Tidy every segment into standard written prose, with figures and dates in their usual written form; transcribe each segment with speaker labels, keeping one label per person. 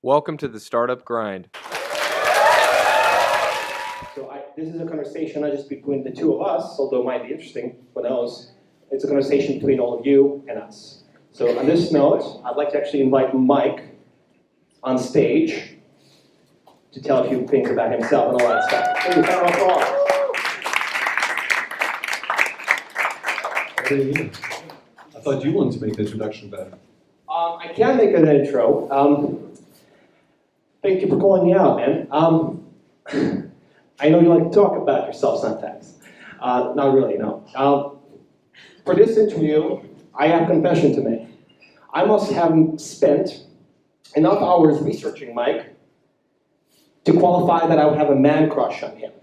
Speaker 1: Welcome to the Startup Grind.
Speaker 2: So this is a conversation not just between the two of us, although it might be interesting, who knows. It's a conversation between all of you and us. So on this note, I'd like to actually invite Mike on stage to tell a few things about himself and all that stuff. Thank you, round of applause.
Speaker 3: I thought you wanted to make the introduction better.
Speaker 2: I can make an intro. Thank you for calling me out, man. I know you like to talk about yourself sometimes. Not really, no. For this interview, I have a confession to make. I must have spent enough hours researching Mike to qualify that I would have a man crush on him,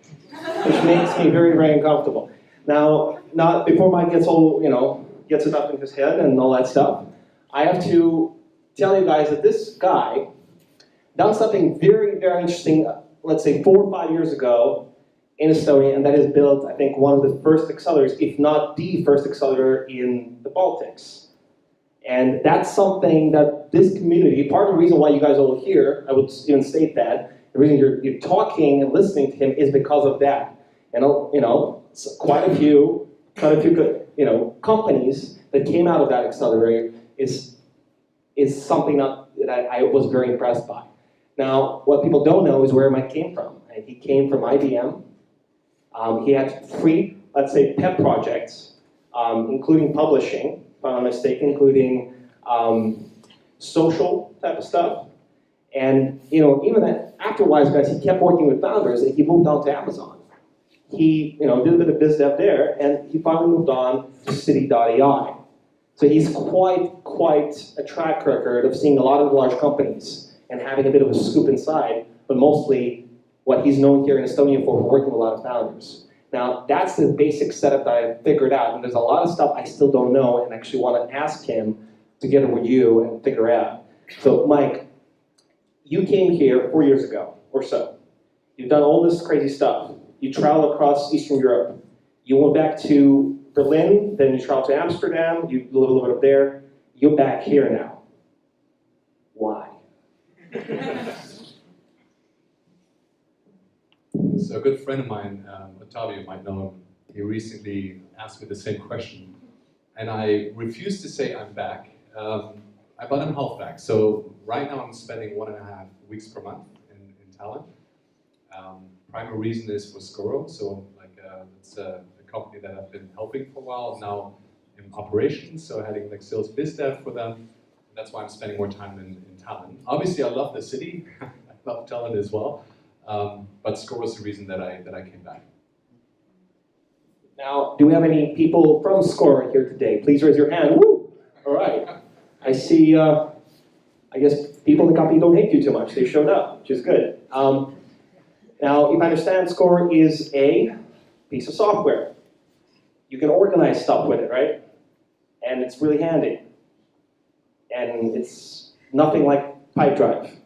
Speaker 2: which makes me very, very uncomfortable. Now, not before Mike gets all, gets it up in his head and all that stuff, I have to tell you guys that this guy done something very, very interesting, let's say 4 or 5 years ago in Estonia, and that has built, I think, one of the first accelerators, if not the first accelerator in the Baltics. And that's something that this community, part of the reason why you guys are all here, I would even state that, the reason you're talking and listening to him is because of that. And quite a few companies that came out of that accelerator is something that I was very impressed by. Now, what people don't know is where Mike came from. And he came from IBM. He had 3, let's say, pet projects, including publishing, if I'm not mistaken, including social type of stuff. And even afterwards, guys, he kept working with founders, and he moved on to Amazon. He did a bit of biz dev there, and he finally moved on to City.ai. So he's quite a track record of seeing a lot of large companies and having a bit of a scoop inside, but mostly what he's known here in Estonia for working with a lot of founders. Now, that's the basic setup that I figured out, and there's a lot of stuff I still don't know and actually want to ask him together with you and figure out. So, Mike, you came here 4 years ago or so. You've done all this crazy stuff. You traveled across Eastern Europe. You went back to Berlin, then you traveled to Amsterdam, you live a little bit up there. You're back here now. Why?
Speaker 3: So a good friend of mine, Ottavio, you might know him, he recently asked me the same question. And I refused to say I'm back. But I'm half back. So right now I'm spending 1.5 weeks per month in Tallinn. Primary reason is for Skoro. So it's a company that I've been helping for a while, now in operations, so heading sales biz dev for them. That's why I'm spending more time in Tallinn. Obviously, I love the city. I love Tallinn as well. But Skoro was the reason that I came back.
Speaker 2: Now, do we have any people from Skoro here today? Please raise your hand. Woo! All right. I see, I guess people in the company don't hate you too much. They showed up, which is good. Now, if I understand, Skoro is a piece of software. You can organize stuff with it, right? And it's really handy. And it's nothing like Pipedrive.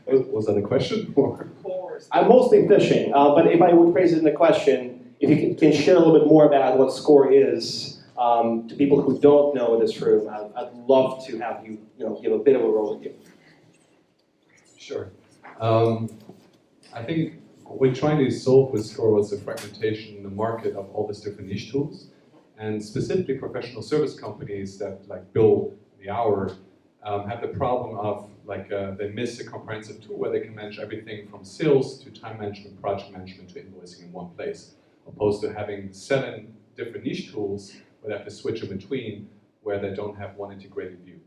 Speaker 3: Was that a question?
Speaker 2: I'm mostly fishing, but if I would phrase it in a question, if you can share a little bit more about what Score is to people who don't know in this room, I'd love to have you, give a bit of a overview.
Speaker 3: Sure. I think what we're trying to solve with Score was the fragmentation in the market of all these different niche tools, and specifically professional service companies that bill the hour have the problem of they miss a comprehensive tool where they can manage everything from sales to time management, project management to invoicing in one place, opposed to having 7 different niche tools where they have to switch in between, where they don't have one integrated view.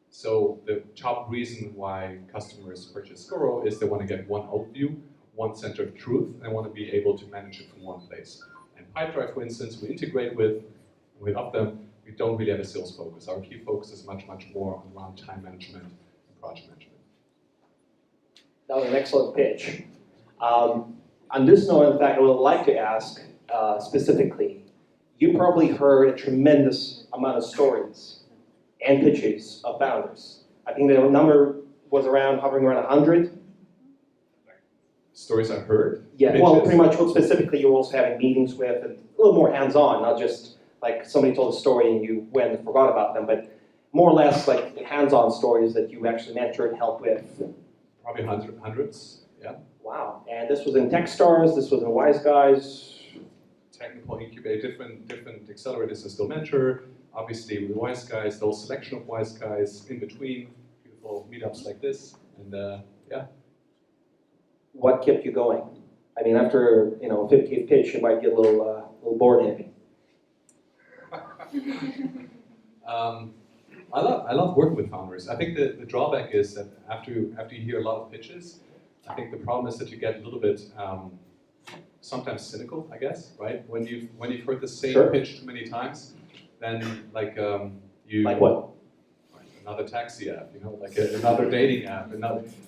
Speaker 3: So the top reason why customers purchase Skoro is they want to get one overview, one center of truth, and they want to be able to manage it from one place. And Pipedrive, for instance, we integrate with them. We don't really have a sales focus. Our key focus is much more around time management and project management.
Speaker 2: That was an excellent pitch. On this note, in fact, I would like to ask specifically, you probably heard a tremendous amount of stories and pitches of founders. I think the number was hovering around 100.
Speaker 3: Stories I heard?
Speaker 2: Yeah,
Speaker 3: pitches.
Speaker 2: well, pretty much. Well, specifically, you're also having meetings with, and a little more hands-on, not just like somebody told a story and you went and forgot about them, but more or less like hands-on stories that you actually mentored, helped with.
Speaker 3: Probably hundreds, yeah.
Speaker 2: Wow, and this was in Techstars, this was in Wise Guys.
Speaker 3: Technical incubator, different accelerators and still mentor. Obviously with Wise Guys, the whole selection of Wise Guys in between, beautiful meetups like this, and yeah.
Speaker 2: What kept you going? I mean, after 50th pitch, you might get a little bored maybe.
Speaker 3: I love working with founders. I think the drawback is that after you hear a lot of pitches, I think the problem is that you get a little bit sometimes cynical, I guess, right? When you've heard the same pitch too many times, then you
Speaker 2: like what?
Speaker 3: Another taxi app, like another dating app,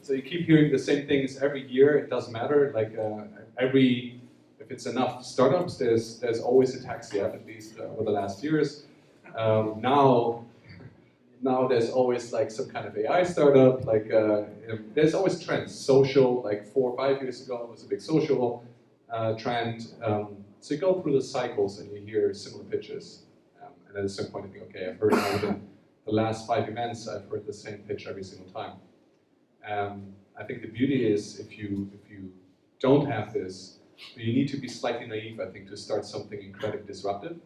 Speaker 3: so you keep hearing the same things every year. It doesn't matter. Like if it's enough startups, there's always a taxi app, at least over the last years. Now there's always like some kind of AI startup. Like there's always trends. Social, like 4 or 5 years ago, it was a big social trend. So you go through the cycles and you hear similar pitches, and then at some point you think, okay, I've heard now within the last 5 events, I've heard the same pitch every single time. I think the beauty is if you don't have this, you need to be slightly naive, I think, to start something incredibly disruptive.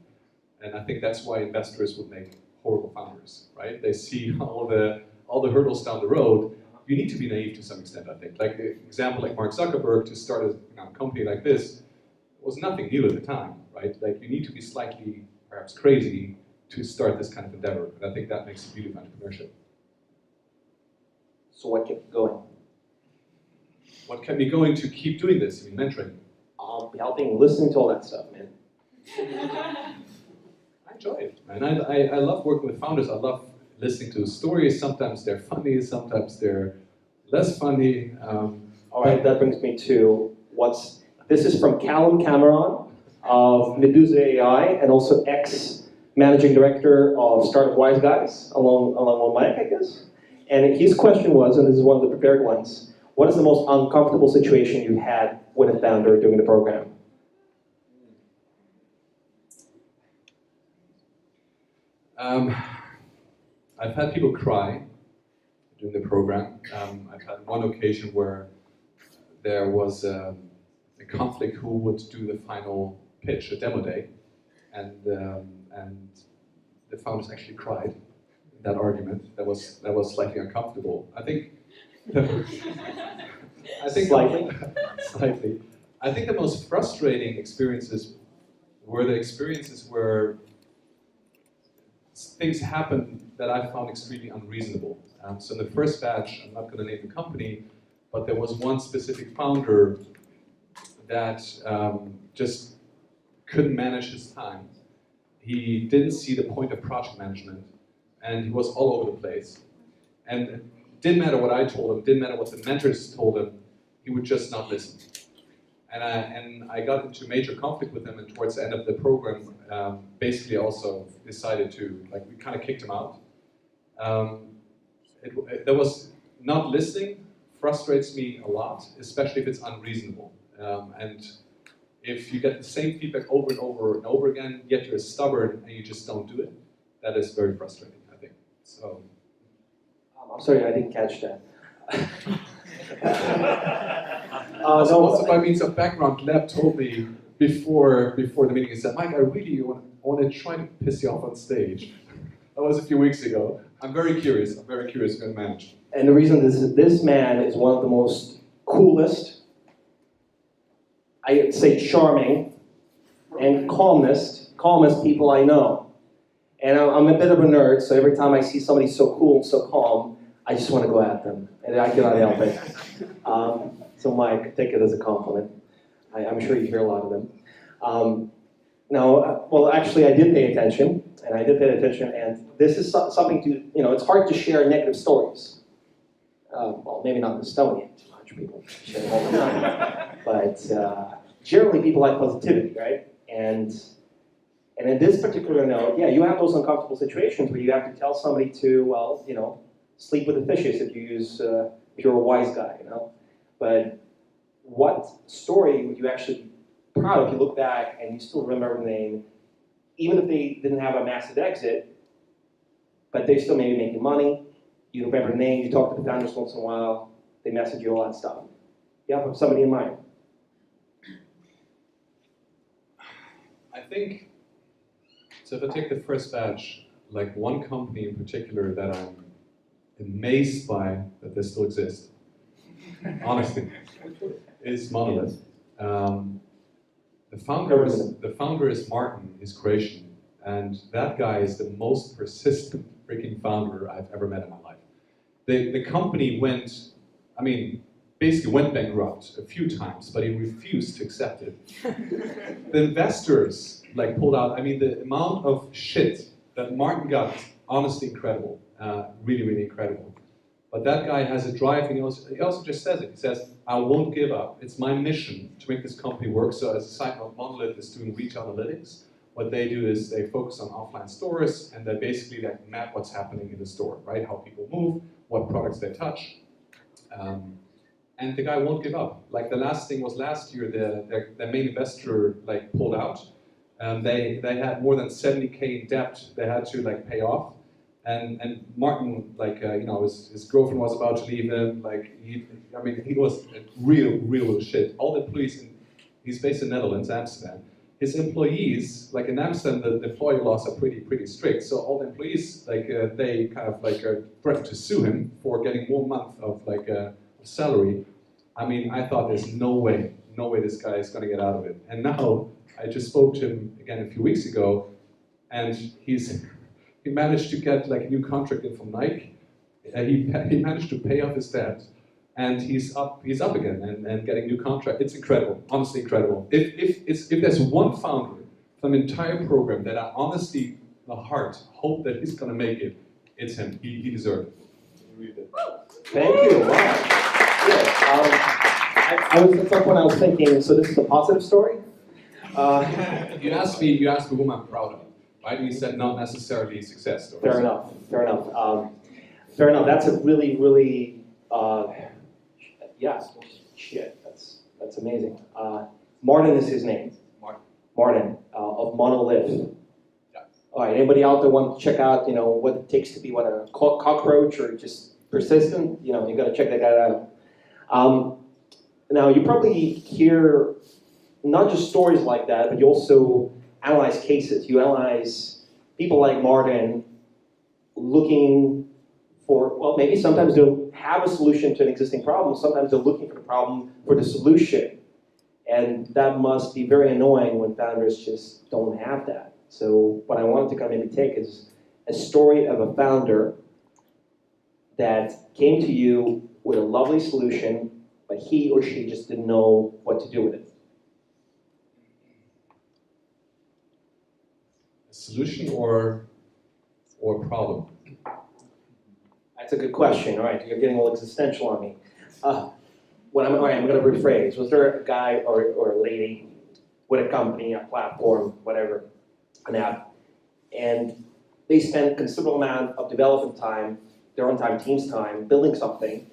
Speaker 3: And I think that's why investors would make horrible founders, right? They see all the hurdles down the road. You need to be naive to some extent, I think. Like the example like Mark Zuckerberg, to start a company like this was nothing new at the time, right? Like you need to be slightly, perhaps crazy, to start this kind of endeavor. And I think that makes the beauty of entrepreneurship.
Speaker 2: So what kept you going?
Speaker 3: What kept me going to keep doing this? I mean, mentoring.
Speaker 2: Helping, listening to all that stuff, man.
Speaker 3: I enjoy it, man. I love working with founders. I love listening to stories. Sometimes they're funny, sometimes they're less funny.
Speaker 2: All right, that brings me to this is from Callum Cameron of Medusa AI and also ex-managing director of Startup Wise Guys, along with Mike, I guess. And his question was, and this is one of the prepared ones, what is the most uncomfortable situation you had with a founder during the program?
Speaker 3: I've had people cry during the program. I've had one occasion where there was a conflict who would do the final pitch, a demo day, and the founders actually cried in that argument. That was slightly uncomfortable. I think slightly. I think the most frustrating experiences were the experiences where things happened that I found extremely unreasonable. So in the first batch, I'm not going to name the company, but there was one specific founder that just couldn't manage his time. He didn't see the point of project management, and he was all over the place. And it didn't matter what I told him, didn't matter what the mentors told him, he would just not listen. And I got into major conflict with him, and towards the end of the program, basically also decided to, we kind of kicked him out. There was not listening frustrates me a lot, especially if it's unreasonable. And if you get the same feedback over and over and over again, yet you're stubborn and you just don't do it, that is very frustrating, I think. So.
Speaker 2: I'm sorry, I didn't catch that.
Speaker 3: Also by means of background, Lab told me before the meeting, he said, Mike, I really want to try to piss you off on stage. That was a few weeks ago. I'm very curious I'm going to manage.
Speaker 2: And the reason this man is one of the most coolest, I'd say charming, and calmest people I know. And I'm a bit of a nerd, so every time I see somebody so cool and so calm, I just want to go at them, and I cannot help it. So Mike, take it as a compliment. I'm sure you hear a lot of them. Well, actually, I did pay attention, and this is something to, it's hard to share negative stories. Well, maybe not in Estonia, too much people share it all the time. But generally, people like positivity, right? And in this particular note, yeah, you have those uncomfortable situations where you have to tell somebody to, sleep with the fishes if you use, if you're a wise guy, But what story would you actually be proud of if you look back and you still remember the name even if they didn't have a massive exit, but they're still maybe making money. You remember the name, you talk to the founders once in a while, they message you, all that stuff. You have somebody in mind.
Speaker 3: I think, so if I take the first batch, like one company in particular that I'm amazed by that they still exist, honestly, is Monolith. The founder is Martin, he's Croatian, and that guy is the most persistent freaking founder I've ever met in my life. The company basically went bankrupt a few times, but he refused to accept it. The investors pulled out. I mean, the amount of shit that Martin got, honestly incredible, really, really incredible. But that guy has a drive, and he also just says it. He says, I won't give up. It's my mission to make this company work. So as a side note, Monolith is doing retail analytics. What they do is they focus on offline stores, and they basically map what's happening in the store, right? How people move, what products they touch. And the guy won't give up. Like the last thing was last year, their main investor pulled out. They had more than 70K in debt they had to pay off. And Martin, his girlfriend was about to leave him. He was a real shit. All the employees, he's based in Netherlands, Amsterdam. His employees, in Amsterdam, the employee laws are pretty strict. So all the employees, they kind of threatened to sue him for getting 1 month of salary. I mean, I thought there's no way this guy is going to get out of it. And now I just spoke to him again a few weeks ago, and he managed to get a new contract in from Nike. He managed to pay off his debt, and he's up again and getting new contract. It's incredible, honestly incredible. If there's one founder from an entire program that I honestly, the heart, hope that he's going to make it, it's him. He deserved it.
Speaker 2: Thank you. Wow. Yeah. At some point I was thinking, so this is a positive story?
Speaker 3: You asked me whom I'm proud of. Right? And you said not necessarily success stories.
Speaker 2: Fair enough. Fair enough. That's a really, shit. That's amazing. Martin is his name. Martin of Monolith.
Speaker 3: Yeah.
Speaker 2: All right. Anybody out there want to check out, what it takes to be a cockroach or just persistent? You got to check that guy out. Now you probably hear not just stories like that, but you also analyze cases. You analyze people like Martin looking for, maybe sometimes they'll have a solution to an existing problem. Sometimes they're looking for the problem for the solution. And that must be very annoying when founders just don't have that. So what I wanted to kind of maybe take is a story of a founder that came to you with a lovely solution, but he or she just didn't know what to do with it.
Speaker 3: Solution or problem?
Speaker 2: That's a good question. All right, you're getting all existential on me. I'm going to rephrase. Was there a guy or a lady with a company, a platform, whatever, an app, and they spent a considerable amount of development time, their own time, team's time, building something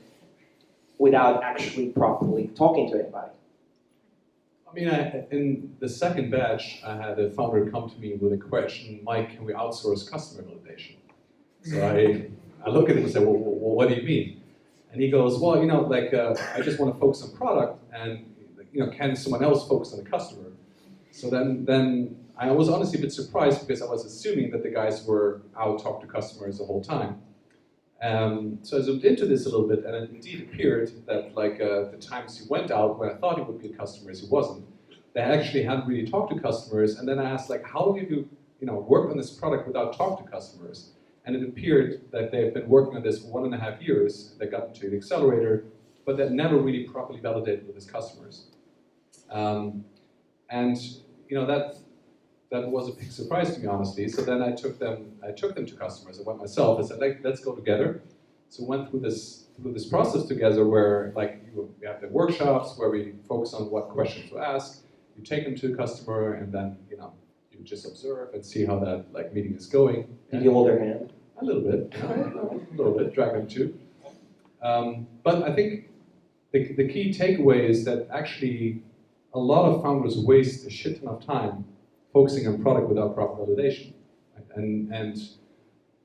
Speaker 2: without actually properly talking to anybody?
Speaker 3: I mean, in the second batch, I had a founder come to me with a question, Mike, can we outsource customer validation? So I look at him and say, well, what do you mean? And he goes, well, I just want to focus on product, and can someone else focus on the customer? So then I was honestly a bit surprised because I was assuming that the guys were out talking to customers the whole time. So I zoomed into this a little bit, and it indeed appeared that the times he went out when I thought he would be customers, he wasn't. They actually hadn't really talked to customers, and then I asked, how long have you worked on this product without talking to customers? And it appeared that they've been working on this for 1.5 years. They got into the accelerator, but that never really properly validated with his customers. That was a big surprise to me, honestly. So then I took them to customers. I went myself. I said, let's go together. So we went through this process together where we have the workshops where we focus on what questions to ask. You take them to a customer, and then you just observe and see how that meeting is going.
Speaker 2: Did you hold their hand?
Speaker 3: A little bit, drag them too. But I think the key takeaway is that actually a lot of founders waste a shit ton of time focusing on product without proper validation. Right? And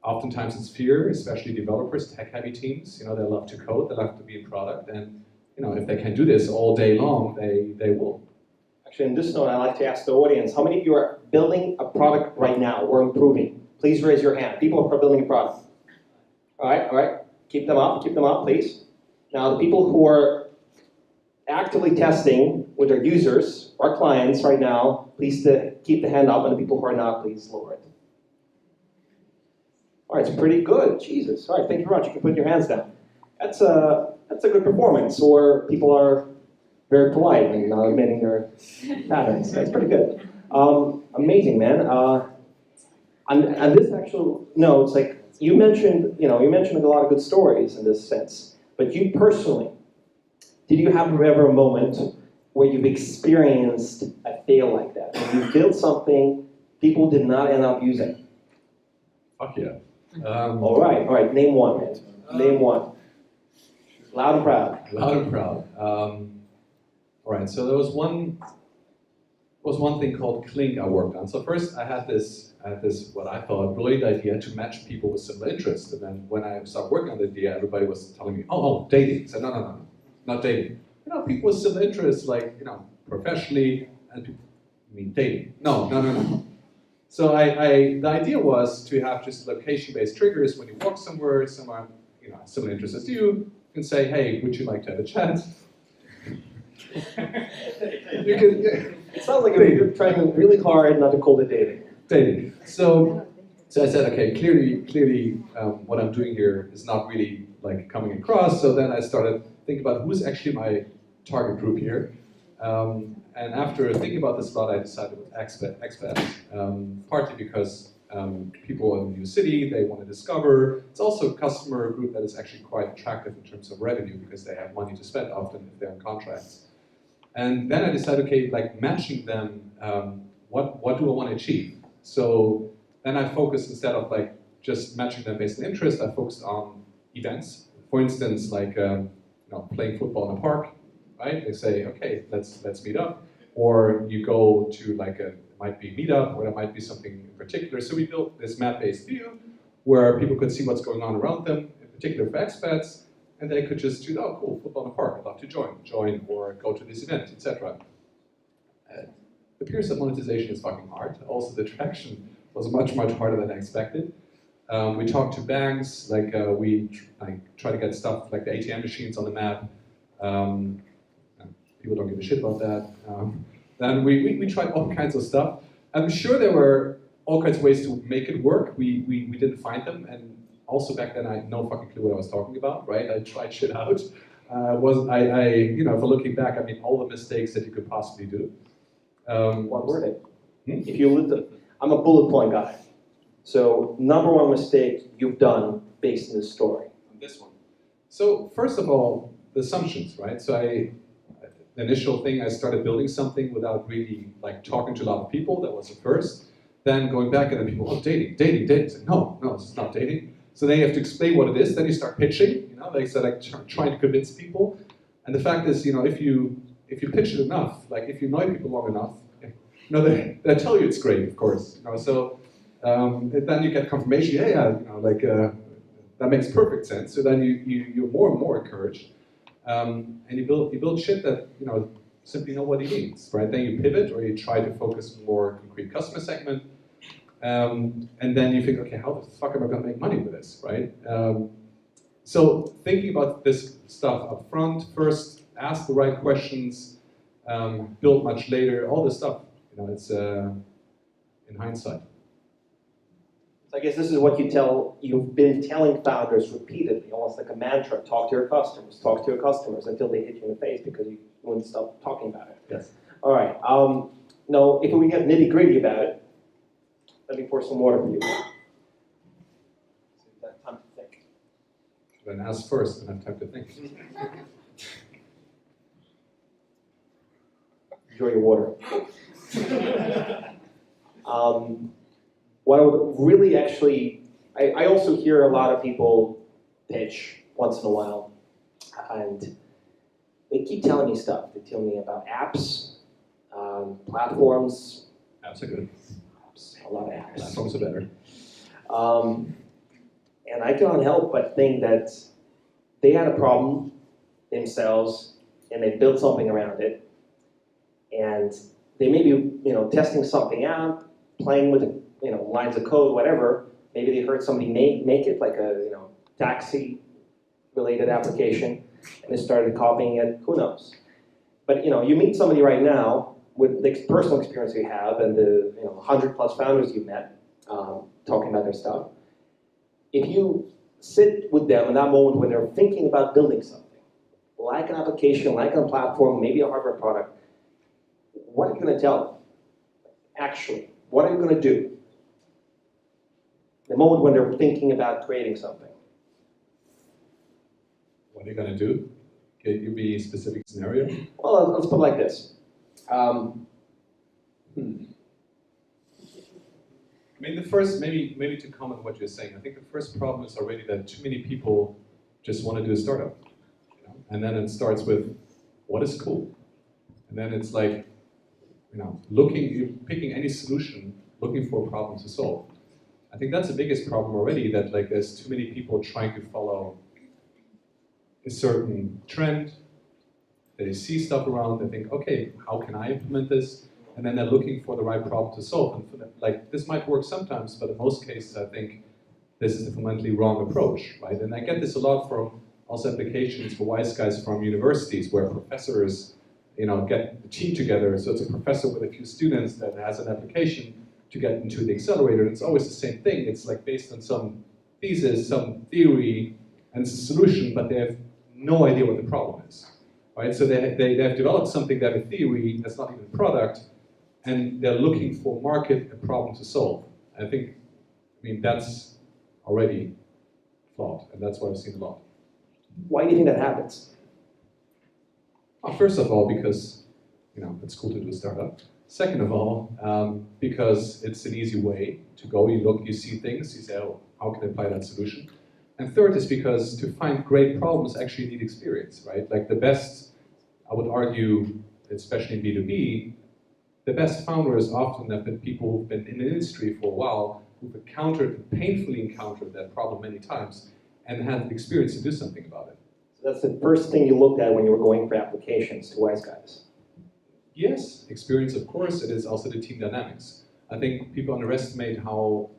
Speaker 3: oftentimes it's fear, especially developers, tech-heavy teams. You know, they love to code, they love to be in product, and you know, if they can do this all day long, they will.
Speaker 2: Actually, on this note, I'd like to ask the audience, how many of you are building a product right now or improving? Please raise your hand. People who are building a product. All right. Keep them up, please. Now, the people who are actively testing with their users, our clients right now, please keep the hand up, and the people who are not, please lower it. All right, it's pretty good. Jesus. All right, thank you very much. You can put your hands down. That's a good performance, or people are very polite and not admitting their patterns. That's pretty good. Amazing, man. On this actual note, it's like you mentioned a lot of good stories in this sense. But you personally, did you have ever a moment where you've experienced a fail like that? When you built something people did not end up using?
Speaker 3: Fuck yeah.
Speaker 2: All right. Name one, man. Name one. Loud and proud.
Speaker 3: Loud and proud. All right. So there was one thing called Clink I worked on. So first I had this what I thought brilliant idea to match people with similar interests. And then when I started working on the idea, everybody was telling me, oh, dating. So no, not dating. You know, people with similar interests, like, you know, professionally, and people, I mean dating. No. So the idea was to have just location-based triggers when you walk somewhere, someone, you know, has similar interests as you can say, hey, would you like to have a chat?
Speaker 2: It sounds like you're trying really hard not to call it dating.
Speaker 3: Dating. So I said, okay, clearly, what I'm doing here is not really like coming across. So then I started thinking about who's actually my target group here. And after thinking about this a lot, I decided with expats, partly because people in a new city, they want to discover. It's also a customer group that is actually quite attractive in terms of revenue because they have money to spend often if they're on contracts. And then I decided, okay, like matching them, what do I want to achieve? So then I focused, instead of like just matching them based on interest, I focused on events. For instance, like playing football in a park, right? They say, okay, let's meet up. Or you go to like it might be a meetup, or it might be something in particular. So we built this map-based view where people could see what's going on around them, in particular for expats, and they could just do, oh, cool, football in a park, I'd love to join, or go to this event, etc. It appears that monetization is fucking hard. Also, the traction was much harder than I expected. We talked to banks, we try to get stuff like the ATM machines on the map. People don't give a shit about that. Then we tried all kinds of stuff. I'm sure there were all kinds of ways to make it work. We didn't find them, and also back then I had no fucking clue what I was talking about, right? I tried shit out. If I'm looking back, I mean, all the mistakes that you could possibly do.
Speaker 2: What were they? If you look, I'm a bullet point guy. So number one mistake you've done based on this story.
Speaker 3: This one. So first of all, the assumptions, right? So the initial thing, I started building something without really like talking to a lot of people. That was the first. Then going back and then people, oh, dating. So, no, this is not dating. So then you have to explain what it is. Then you start pitching. Trying to convince people. And the fact is, if you pitch it enough, like if you know people long enough, they tell you it's great, of course. So then you get confirmation. That makes perfect sense. So then you're more and more encouraged. And you build shit that simply nobody needs, right? Then you pivot, or you try to focus on more concrete customer segment, and then you think, okay, how the fuck am I going to make money with this, right? So thinking about this stuff up front, first ask the right questions, build much later, all this stuff, it's in hindsight.
Speaker 2: I guess this is what you've been telling founders repeatedly, almost like a mantra. Talk to your customers until they hit you in the face because you wouldn't stop talking about it.
Speaker 3: Yes.
Speaker 2: All right. Now, if we get nitty gritty about it, let me pour some water for you. Time to think.
Speaker 3: Then ask first and have time to think.
Speaker 2: Enjoy your water. What I would really I also hear a lot of people pitch once in a while, and they keep telling me stuff. They tell me about apps, platforms,
Speaker 3: Apps are good.
Speaker 2: A lot of apps.
Speaker 3: Platforms are better.
Speaker 2: And I can't help but think that they had a problem themselves, and they built something around it, and they may be, testing something out, playing with, lines of code, whatever. Maybe they heard somebody make it, like a, taxi-related application, and they started copying it. Who knows? But you meet somebody right now with the personal experience you have, and the 100+ founders you met, talking about their stuff. If you sit with them in that moment when they're thinking about building something, like an application, like a platform, maybe a hardware product, what are you going to tell them? Actually, what are you going to do? The moment when they're thinking about creating something.
Speaker 3: What are you going to do? Can you be a specific scenario?
Speaker 2: Well, let's put it like this.
Speaker 3: I mean, the first, maybe to comment on what you're saying, I think the first problem is already that too many people just want to do a startup. And then it starts with, what is cool? And then it's like, picking any solution, looking for a problem to solve. I think that's the biggest problem already, that like there's too many people trying to follow a certain trend. They see stuff around, they think, okay, how can I implement this? And then they're looking for the right problem to solve. And for them, like, this might work sometimes, but in most cases, I think this is the fundamentally wrong approach, right? And I get this a lot from also applications for wise guys from universities, where professors, get the team together. So it's a professor with a few students that has an application to get into the accelerator. And it's always the same thing. It's like based on some thesis, some theory, and it's a solution, but they have no idea what the problem is, right? So they have developed something that a theory that's not even a product, and they're looking for market and problem to solve. I mean, that's already flawed, and that's what I've seen a lot.
Speaker 2: Why do you think that happens?
Speaker 3: First of all, because it's cool to do a startup. Second of all, because it's an easy way to go. You look, you see things, you say, oh, how can I apply that solution? And third is because to find great problems actually need experience, right? Like the best, I would argue, especially in B2B, the best founders often have been people who've been in the industry for a while, who've painfully encountered that problem many times, and had the experience to do something about it.
Speaker 2: So that's the first thing you looked at when you were going for applications to wise guys.
Speaker 3: Yes, experience, of course. It is also the team dynamics. I think people underestimate how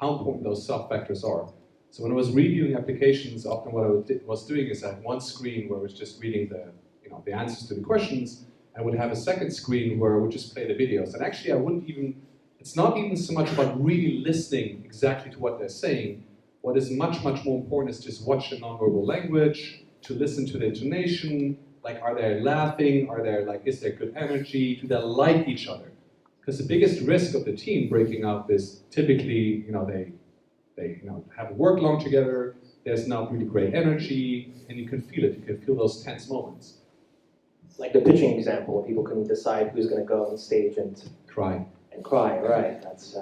Speaker 3: important those soft factors are. So when I was reviewing applications, often what I was doing is I had one screen where I was just reading the answers to the questions. I would have a second screen where I would just play the videos. And actually, it's not even so much about really listening exactly to what they're saying. What is much, much more important is just watch the nonverbal language, to listen to the intonation, like are they laughing, is there good energy, do they like each other? Because the biggest risk of the team breaking up is typically, they have worked long together, there's not really great energy, and you can feel it, you can feel those tense moments.
Speaker 2: Like the pitching example, where people couldn't decide who's going to go on stage and
Speaker 3: cry,
Speaker 2: right? That's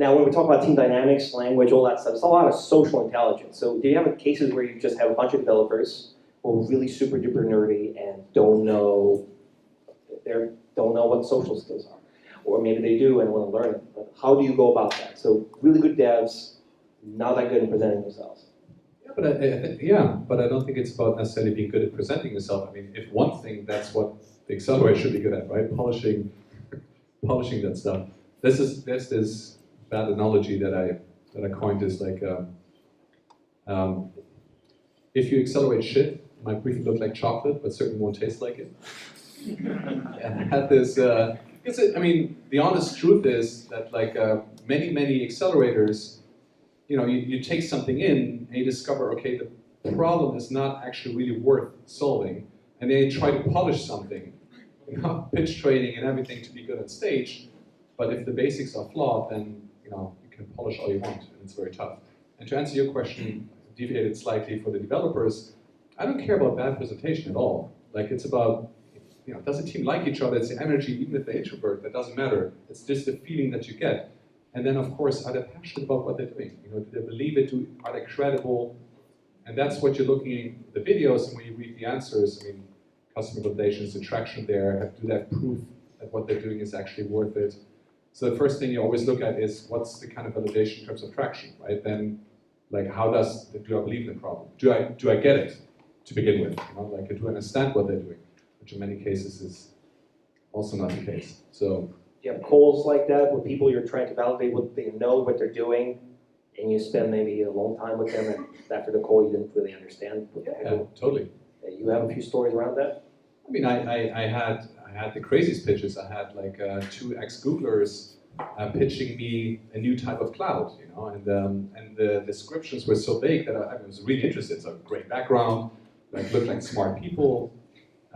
Speaker 2: now when we talk about team dynamics, language, all that stuff, it's a lot of social intelligence. So do you have cases where you just have a bunch of developers who are really super duper nerdy and don't know what social skills are, or maybe they do and want to learn it? But how do you go about that? So really good devs, not that good in presenting themselves.
Speaker 3: But I don't think it's about necessarily being good at presenting yourself. I mean, if one thing, that's what the accelerator should be good at, right? Polishing that stuff. There's this bad analogy that I coined is like, if you accelerate shit, it might briefly look like chocolate, but certainly won't taste like it. And I had this, the honest truth is that like many accelerators, you take something in and you discover, okay, the problem is not actually really worth solving, and then you try to polish something, pitch training and everything to be good on stage, but if the basics are flawed, then you can polish all you want, and it's very tough. And to answer your question, deviated slightly for the developers, I don't care about bad presentation at all. Like it's about, does the team like each other? It's the energy, even if they're introvert, that doesn't matter. It's just the feeling that you get. And then, of course, are they passionate about what they're doing? Do they believe it? Are they credible? And that's what you're looking at the videos, and when you read the answers, customer validations, the traction there, do they have proof that what they're doing is actually worth it. So the first thing you always look at is what's the kind of validation in terms of traction, right? Then, like, do I believe in the problem? Do I get it to begin with? You know, like, do I understand what they're doing? Which in many cases is also not the case. So.
Speaker 2: Do you have calls like that with people you're trying to validate what they know what they're doing, and you spend maybe a long time with them, and after the call you didn't really understand what they're
Speaker 3: Yeah,
Speaker 2: doing?
Speaker 3: totally.
Speaker 2: You have a few stories around that?
Speaker 3: I mean, I had the craziest pitches. I had like two ex-Googlers pitching me a new type of cloud, you know, and the descriptions were so vague that I was really interested. So great background, like looked like smart people,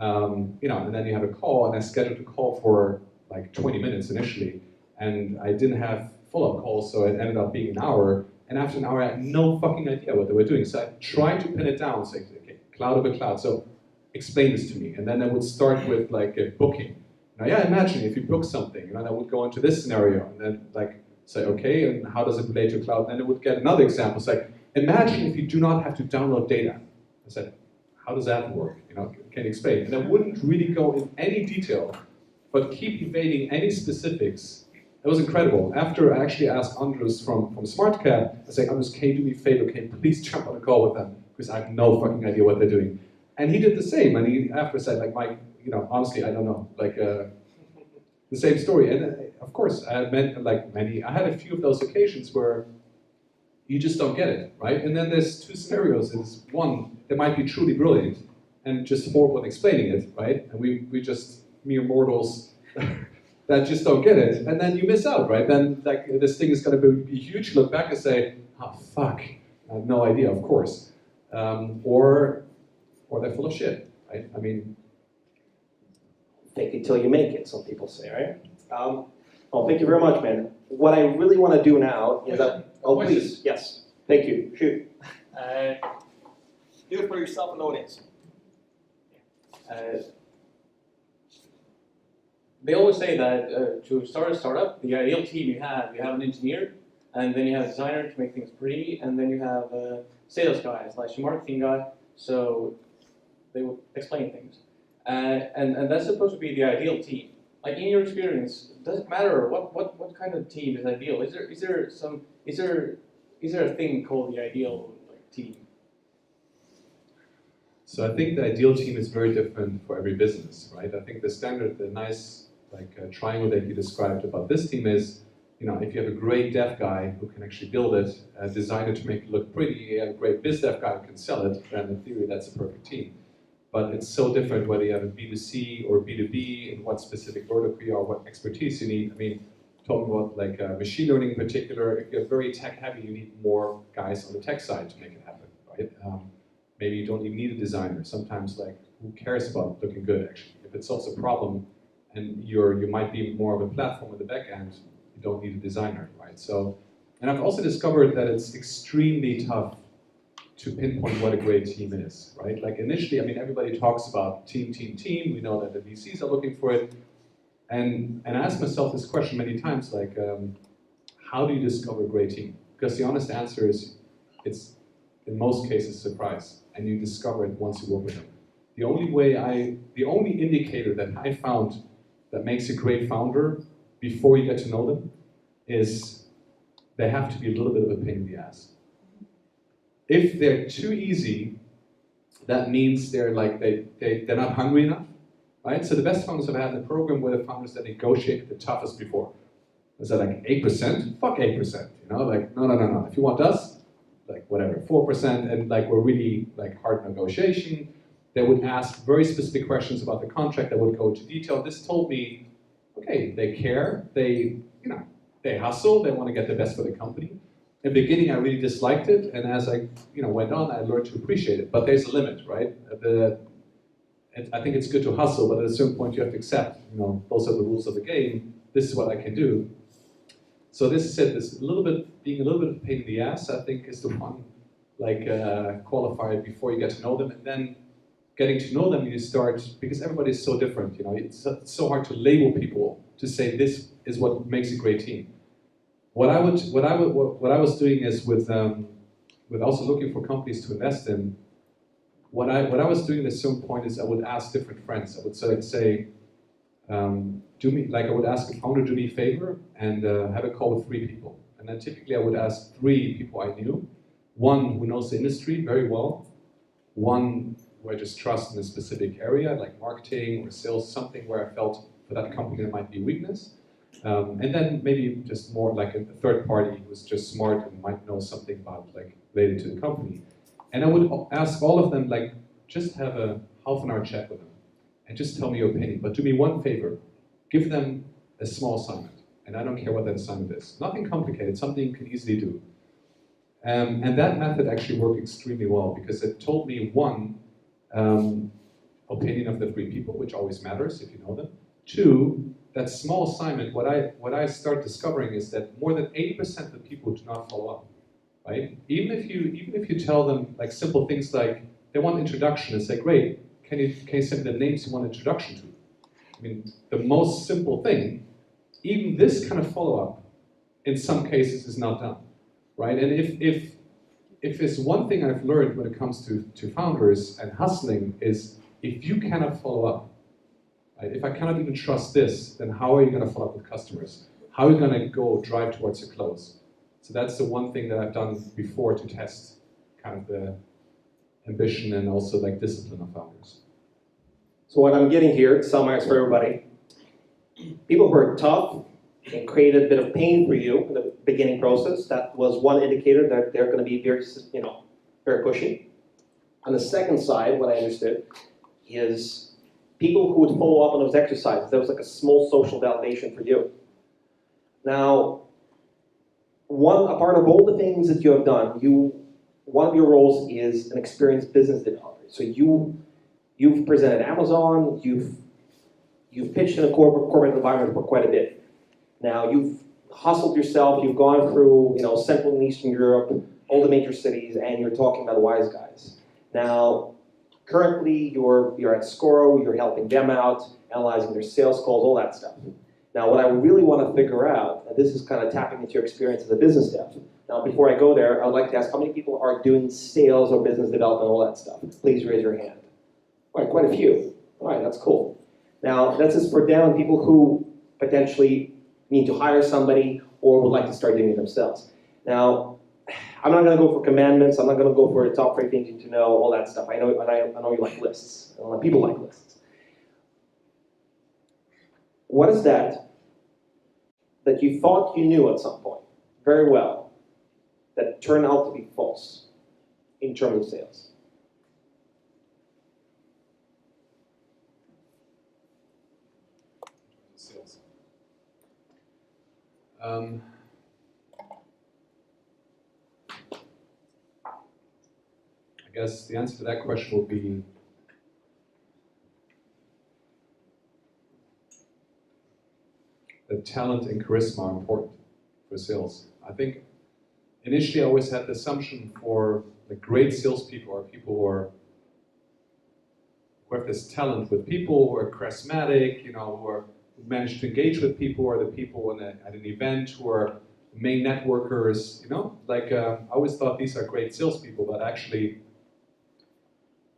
Speaker 3: you know, and then you have a call, and I scheduled a call for like 20 minutes initially, and I didn't have follow-up calls, so it ended up being an hour, and after an hour I had no fucking idea what they were doing. So I tried to pin it down, say, okay, cloud over cloud, so explain this to me. And then I would start with like a booking. Now, yeah, imagine if you book something, you know, I would go into this scenario, and then like say, okay, and how does it relate to cloud? And then it would get another example, say, imagine if you do not have to download data. I said, how does that work? You know, can you explain? And I wouldn't really go in any detail, but keep evading any specifics. It was incredible. After I actually asked Andres from SmartCap, I said, Andres, can you do me a favor? Can you please jump on a call with them? Because I have no fucking idea what they're doing. And he did the same. And he after said, like, Mike, you know, honestly, I don't know. Like, the same story. And of course, I had I had a few of those occasions where you just don't get it, right? And then there's two scenarios. It's one, they might be truly brilliant and just horrible at explaining it, right? And we just mere mortals that just don't get it, and then you miss out, right? Then like this thing is going to be huge. Look back and say, "Oh fuck, I have no idea." Of course, or they're full of shit, right? I mean,
Speaker 2: fake it till you make it. Some people say, right? Well, thank you very much, man. What I really want to do now is oh, please, yes, thank you. Shoot.
Speaker 4: Do it for yourself and the audience. They always say that to start a startup, the ideal team you have an engineer, and then you have a designer to make things pretty, and then you have sales guys, like your marketing guy, so they will explain things. And that's supposed to be the ideal team. Like in your experience, does it matter what kind of team is ideal? Is there a thing called the ideal team?
Speaker 3: so I think the ideal team is very different for every business, right? I think the standard, the nice triangle that you described about this team is, you know, if you have a great dev guy who can actually build it, a designer to make it look pretty, and a great biz dev guy who can sell it, then in theory that's a perfect team. But it's so different whether you have a B2C or B2B, and what specific vertical you are, what expertise you need. I mean, talking about like machine learning in particular, if you're very tech heavy, you need more guys on the tech side to make it happen, right? Maybe you don't even need a designer. Sometimes, like, who cares about looking good, actually? If it solves a problem and you might be more of a platform at the back end, you don't need a designer, right? So, and I've also discovered that it's extremely tough to pinpoint what a great team is, right? Like initially, I mean, everybody talks about team. We know that the VCs are looking for it. And I asked myself this question many times, like, how do you discover a great team? Because the honest answer is, it's in most cases surprise, and you discover it once you work with them. The only indicator that I found that makes a great founder before you get to know them is they have to be a little bit of a pain in the ass. If they're too easy, that means they're not hungry enough, right? So the best founders I've had in the program were the founders that negotiated the toughest before. Is that like 8%? Fuck 8%, you know? Like, no. If you want us, like whatever, 4%, and like we're really like hard negotiation. They would ask very specific questions about the contract. They would go into detail. This told me, okay, they care. They hustle. They want to get the best for the company. In the beginning, I really disliked it, and as I went on, I learned to appreciate it. But there's a limit, right? I think it's good to hustle, but at a certain point, you have to accept, those are the rules of the game. This is what I can do. So this is it. This being a little bit of a pain in the ass, I think, is the one qualifier before you get to know them, and then getting to know them, you start, because everybody is so different. It's so hard to label people to say this is what makes a great team. What I was doing is with also looking for companies to invest in. What I was doing at a certain point is I would ask different friends. I would say, I would ask a founder, do me a favor and have a call with 3 people. And then typically I would ask 3 people I knew, 1 who knows the industry very well, 1 who I just trust in a specific area, like marketing or sales, something where I felt for that company there might be weakness. And then maybe just more like a third party who's just smart and might know something about, like, related to the company. And I would ask all of them, like, just have a half-an-hour chat with them and just tell me your opinion. But do me one favor, give them a small assignment. And I don't care what that assignment is. Nothing complicated, something you can easily do. And that method actually worked extremely well because it told me 1, opinion of the 3 people, which always matters if you know them. 2, that small assignment, what I start discovering is that more than 80% of the people do not follow up, right? Even if you tell them like simple things like they want introduction and say, great, can you send me the names you want introduction to? I mean, the most simple thing, even this kind of follow-up in some cases is not done, right? And if it's one thing I've learned when it comes to founders and hustling is if you cannot follow up, right? If I cannot even trust this, then how are you going to follow up with customers? How are you going to go drive towards a close? So that's the one thing that I've done before to test kind of the ambition and also like discipline of founders.
Speaker 2: So what I'm getting here, to summarize for everybody, people who are tough and created a bit of pain for you in the beginning process, that was one indicator that they're going to be very, very pushy. On the second side, what I understood is people who would follow up on those exercises. That was like a small social validation for you. Now, a part of all the things that you have done, one of your roles is an experienced business developer. So you've presented Amazon, you've pitched in a corporate environment for quite a bit. Now you've hustled yourself, you've gone through Central and Eastern Europe, all the major cities, and you're talking about wise guys. Now, currently you're at Scoro, you're helping them out, analyzing their sales calls, all that stuff. Now, what I really want to figure out, and this is kind of tapping into your experience as a business dev. Now, before I go there, I would like to ask how many people are doing sales or business development, all that stuff. Please raise your hand. All right, quite a few. All right, that's cool. Now, that's just for down people who potentially need to hire somebody or would like to start doing it themselves. Now, I'm not going to go for commandments. I'm not going to go for the top 3 things you need to know, all that stuff. I know you like lists. A lot of people like lists. What is that you thought you knew at some point very well that turned out to be false in terms of sales?
Speaker 3: Sales. I guess the answer to that question will be that talent and charisma are important for sales. I think initially I always had the assumption for the great salespeople are people who have this talent with people, who are charismatic, who manage to engage with people, or the people at an event who are main networkers, I always thought these are great salespeople, but actually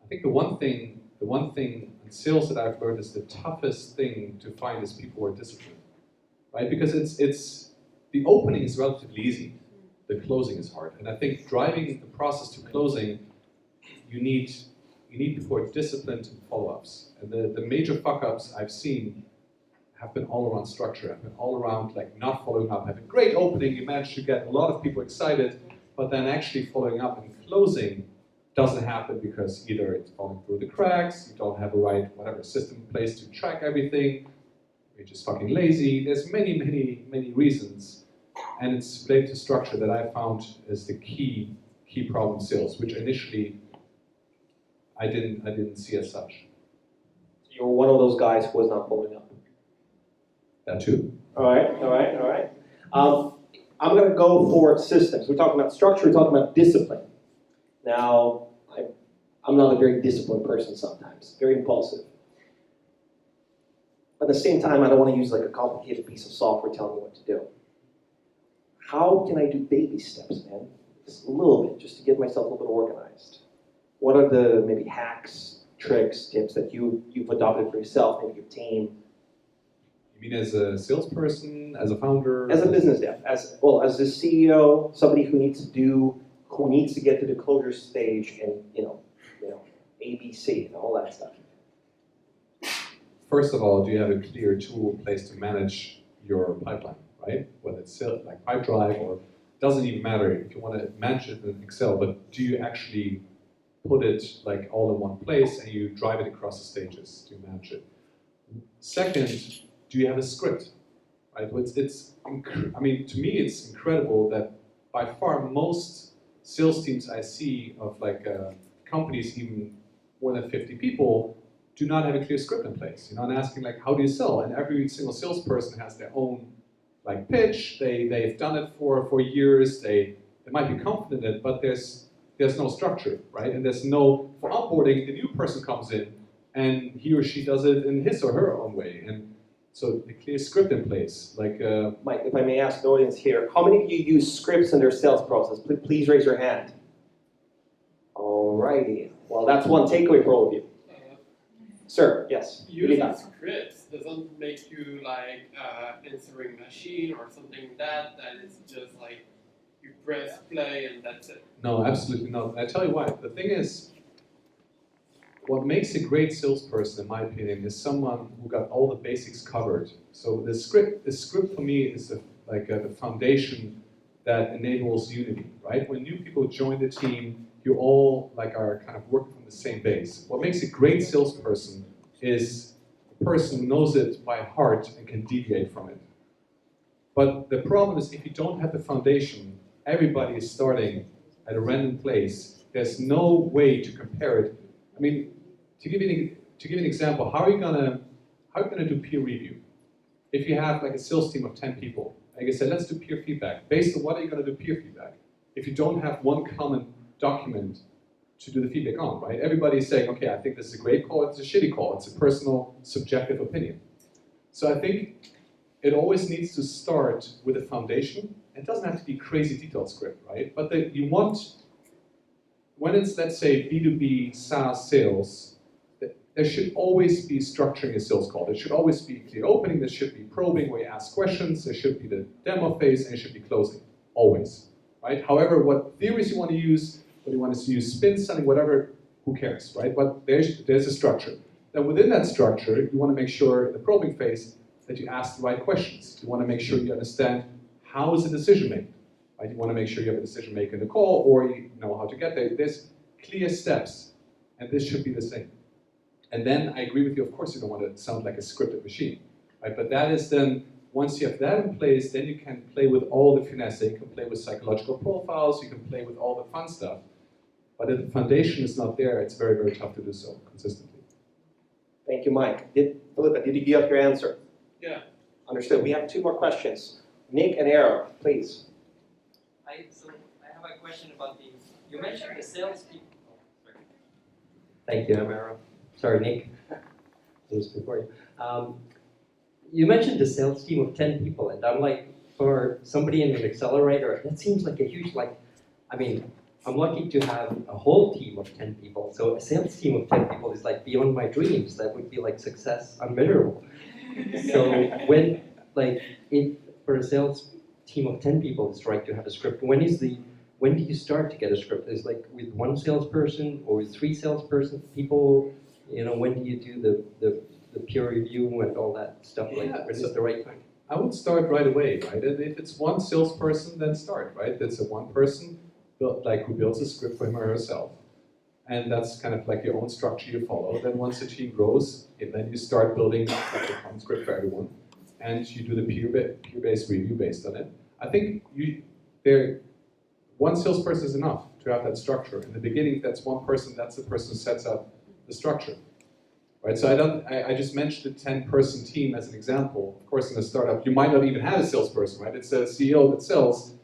Speaker 3: I think the one thing in sales that I've learned is the toughest thing to find is people who are disciplined, right? Because it's the opening is relatively easy, the closing is hard, and I think driving the process to closing, you need people who are disciplined and follow-ups. And the major fuck-ups I've seen have been all around structure, have been all around like not following up, having great opening, you manage to get a lot of people excited, but then actually following up and closing doesn't happen because either it's falling through the cracks, you don't have a right system in place to track everything, you're just fucking lazy. There's many reasons, and it's related to structure that I found is the key problem in sales, which initially I didn't see as such.
Speaker 2: You're one of those guys who was not following up.
Speaker 3: That too.
Speaker 2: All right. I'm going to go for systems. We're talking about structure, we're talking about discipline. Now, I'm not a very disciplined person sometimes, very impulsive. But at the same time, I don't want to use like a complicated piece of software telling me what to do. How can I do baby steps, man? Just a little bit, just to get myself a little bit organized. What are the maybe hacks, tricks, tips that you've adopted for yourself, maybe your team?
Speaker 3: You mean as a salesperson, as a founder?
Speaker 2: As a business dev, as well as the CEO, somebody who needs to get to the closure stage, and ABC and all that stuff.
Speaker 3: First of all, do you have a clear tool in place to manage your pipeline, right? Whether it's like Pipedrive or doesn't even matter if you want to manage it in Excel, but do you actually put it like all in one place and you drive it across the stages to manage it? Second, do you have a script, right? I mean, to me, it's incredible that by far most sales teams I see of like companies even more than 50 people do not have a clear script in place. You know, and asking like, how do you sell? And every single salesperson has their own like pitch. They've done it for years. They might be confident in it, but there's no structure, right? And there's no, for onboarding, the new person comes in and he or she does it in his or her own way. And so a clear script in place, like
Speaker 2: Mike, if I may ask the audience here, how many of you use scripts in their sales process? Please raise your hand. Alrighty. Well, that's one takeaway for all of you. Sir, yes.
Speaker 5: Using scripts doesn't make you like answering machine or something like that. That is just like you press play and that's it.
Speaker 3: No, absolutely not. And I tell you why. The thing is, what makes a great salesperson, in my opinion, is someone who got all the basics covered. So the script for me is the foundation that enables unity, right? When new people join the team, you all like are kind of working from the same base. What makes a great salesperson is a person who knows it by heart and can deviate from it. But the problem is if you don't have the foundation, everybody is starting at a random place. There's no way to compare it. I mean, to give you an example, how are you gonna do peer review? If you have like a sales team of 10 people, like I said, let's do peer feedback. Based on what are you gonna do peer feedback? If you don't have one common document to do the feedback on, right? Everybody's saying, okay, I think this is a great call, it's a shitty call, it's a personal, subjective opinion. So I think it always needs to start with a foundation. It doesn't have to be crazy detailed script, right? But you want, when it's, let's say, B2B SaaS sales, there should always be structuring a sales call. There should always be clear opening, there should be probing where you ask questions, there should be the demo phase, and there should be closing, always, right? However, what theories you want to use, whether you want to use spin selling, whatever, who cares, right? But there's a structure. Then within that structure, you want to make sure in the probing phase that you ask the right questions. You want to make sure you understand how is the decision made, right? You want to make sure you have a decision maker in the call or you know how to get there. There's clear steps, and this should be the same. And then I agree with you, of course you don't want to sound like a scripted machine, right? But that is then, once you have that in place, then you can play with all the finesse. You can play with psychological profiles, you can play with all the fun stuff. But if the foundation is not there, it's very, very tough to do so consistently.
Speaker 2: Thank you, Mike. Philippa, did you give your answer?
Speaker 5: Yeah.
Speaker 2: Understood. We have two more questions. Nick and Arrow, please.
Speaker 6: I have a question about you mentioned the sales people. Oh, sorry. Thank you, I'm Arrow. Sorry, Nick. It was before you. You mentioned the sales team of 10 people, and I'm like, for somebody in an accelerator, that seems like a huge, I mean, I'm lucky to have a whole team of 10 people. So a sales team of 10 people is like beyond my dreams. That would be like success unmeasurable. So when, for a sales team of 10 people, it's right to have a script. When do you start to get a script? Is like with one salesperson or with 3 salesperson people? You know, when do you do the peer review and all that stuff? When is the right time?
Speaker 3: I would start right away, right? And if it's one salesperson, then start, right? That's a one person who builds a script for him or herself. And that's kind of like your own structure you follow. Then once the team grows, then you start building like a common script for everyone. And you do the peer-based review based on it. I think one salesperson is enough to have that structure. In the beginning, that's one person, that's the person who sets up the structure. Right? So I just mentioned a 10-person team as an example. Of course, in a startup, you might not even have a salesperson, right? It's a CEO that sells.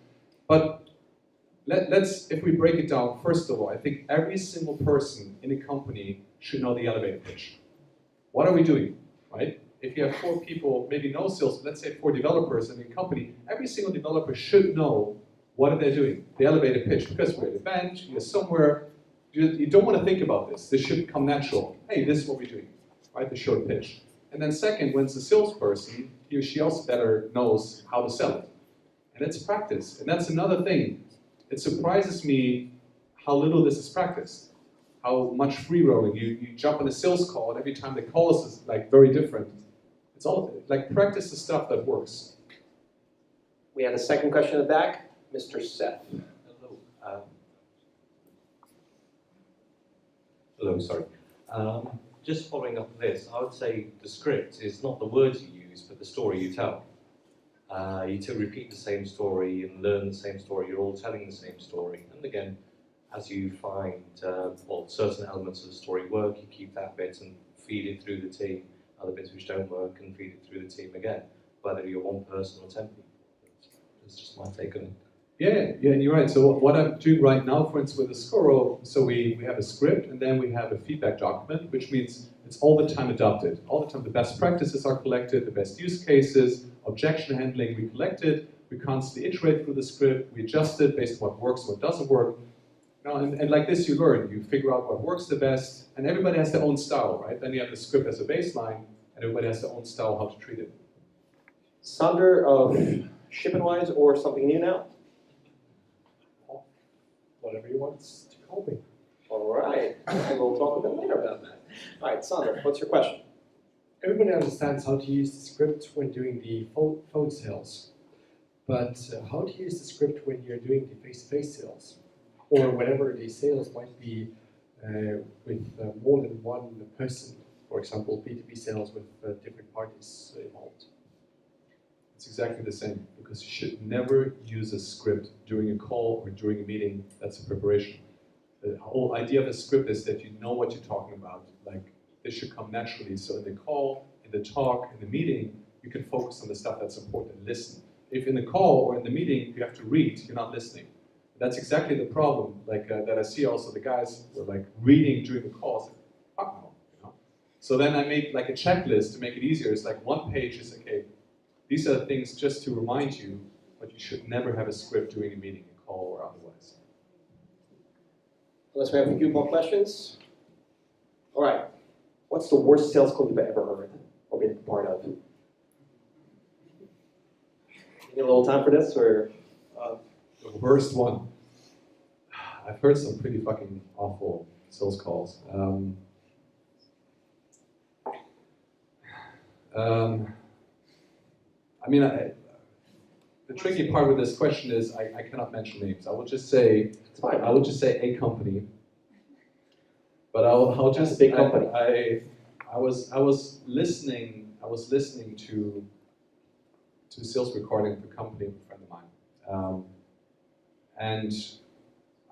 Speaker 3: But if we break it down, first of all, I think every single person in a company should know the elevator pitch. What are we doing, right? If you have 4 people, maybe no sales, let's say 4 developers in a company, every single developer should know what are they doing, the elevator pitch, because we're at a bench, you're somewhere, you don't want to think about this. This should come natural. Hey, this is what we're doing, right? The short pitch. And then second, when it's a salesperson, he or she also better knows how to sell it. And it's practice. And that's another thing. It surprises me how little this is practiced. How much free rolling. You jump on a sales call, and every time the call is like very different. It's all like practice the stuff that works.
Speaker 2: We had a second question in the back, Mr. Seth.
Speaker 6: Hello. Hello, sorry. Just following up on this, I would say the script is not the words you use, but the story you tell. You to repeat the same story and learn the same story. You're all telling the same story. And again, as you find well, certain elements of the story work, you keep that bit and feed it through the team. Other bits which don't work and feed it through the team again, whether you're one person or 10 people. That's just my take on it.
Speaker 3: Yeah, you're right. So what I'm doing right now, for instance, with the Scoro, so we have a script and then we have a feedback document, which means it's all the time adopted. All the time the best practices are collected, the best use cases, objection handling we collected, we constantly iterate through the script, we adjust it based on what works, what doesn't work. You know, and like this you learn, you figure out what works the best, and everybody has their own style, right? Then you have the script as a baseline, and everybody has their own style how to treat it.
Speaker 2: Sander of Shippenwise or something new now?
Speaker 7: Whatever you want to call me.
Speaker 2: All right, and we'll talk a bit later about that. All right, Sander, what's your question?
Speaker 7: Everybody understands how to use the script when doing the phone sales, but how to use the script when you're doing the face-to-face sales, or whenever the sales might be with more than one person, for example, B2B sales with different parties involved.
Speaker 3: It's exactly the same, because you should never use a script during a call or during a meeting. That's a preparation. The whole idea of a script is that you know what you're talking about. Like, this should come naturally. So in the call, in the talk, in the meeting, you can focus on the stuff that's important and listen. If in the call or in the meeting you have to read, you're not listening. That's exactly the problem. Like that I see also the guys were like reading during the calls. Like, fuck no, you know? So then I made like a checklist to make it easier. It's like one page is okay. These are things just to remind you, but you should never have a script during a meeting, a call, or otherwise.
Speaker 2: Unless we have a few more questions. All right, what's the worst sales call you've ever heard or been part of? You need a little time for this, or?
Speaker 3: The worst one. I've heard some pretty fucking awful sales calls. I mean, the tricky part with this question is I cannot mention names. I will just say
Speaker 2: It's fine.
Speaker 3: I would just say a company, but I'll just
Speaker 2: Big company.
Speaker 3: I was listening to a sales recording of a company of a friend of mine, and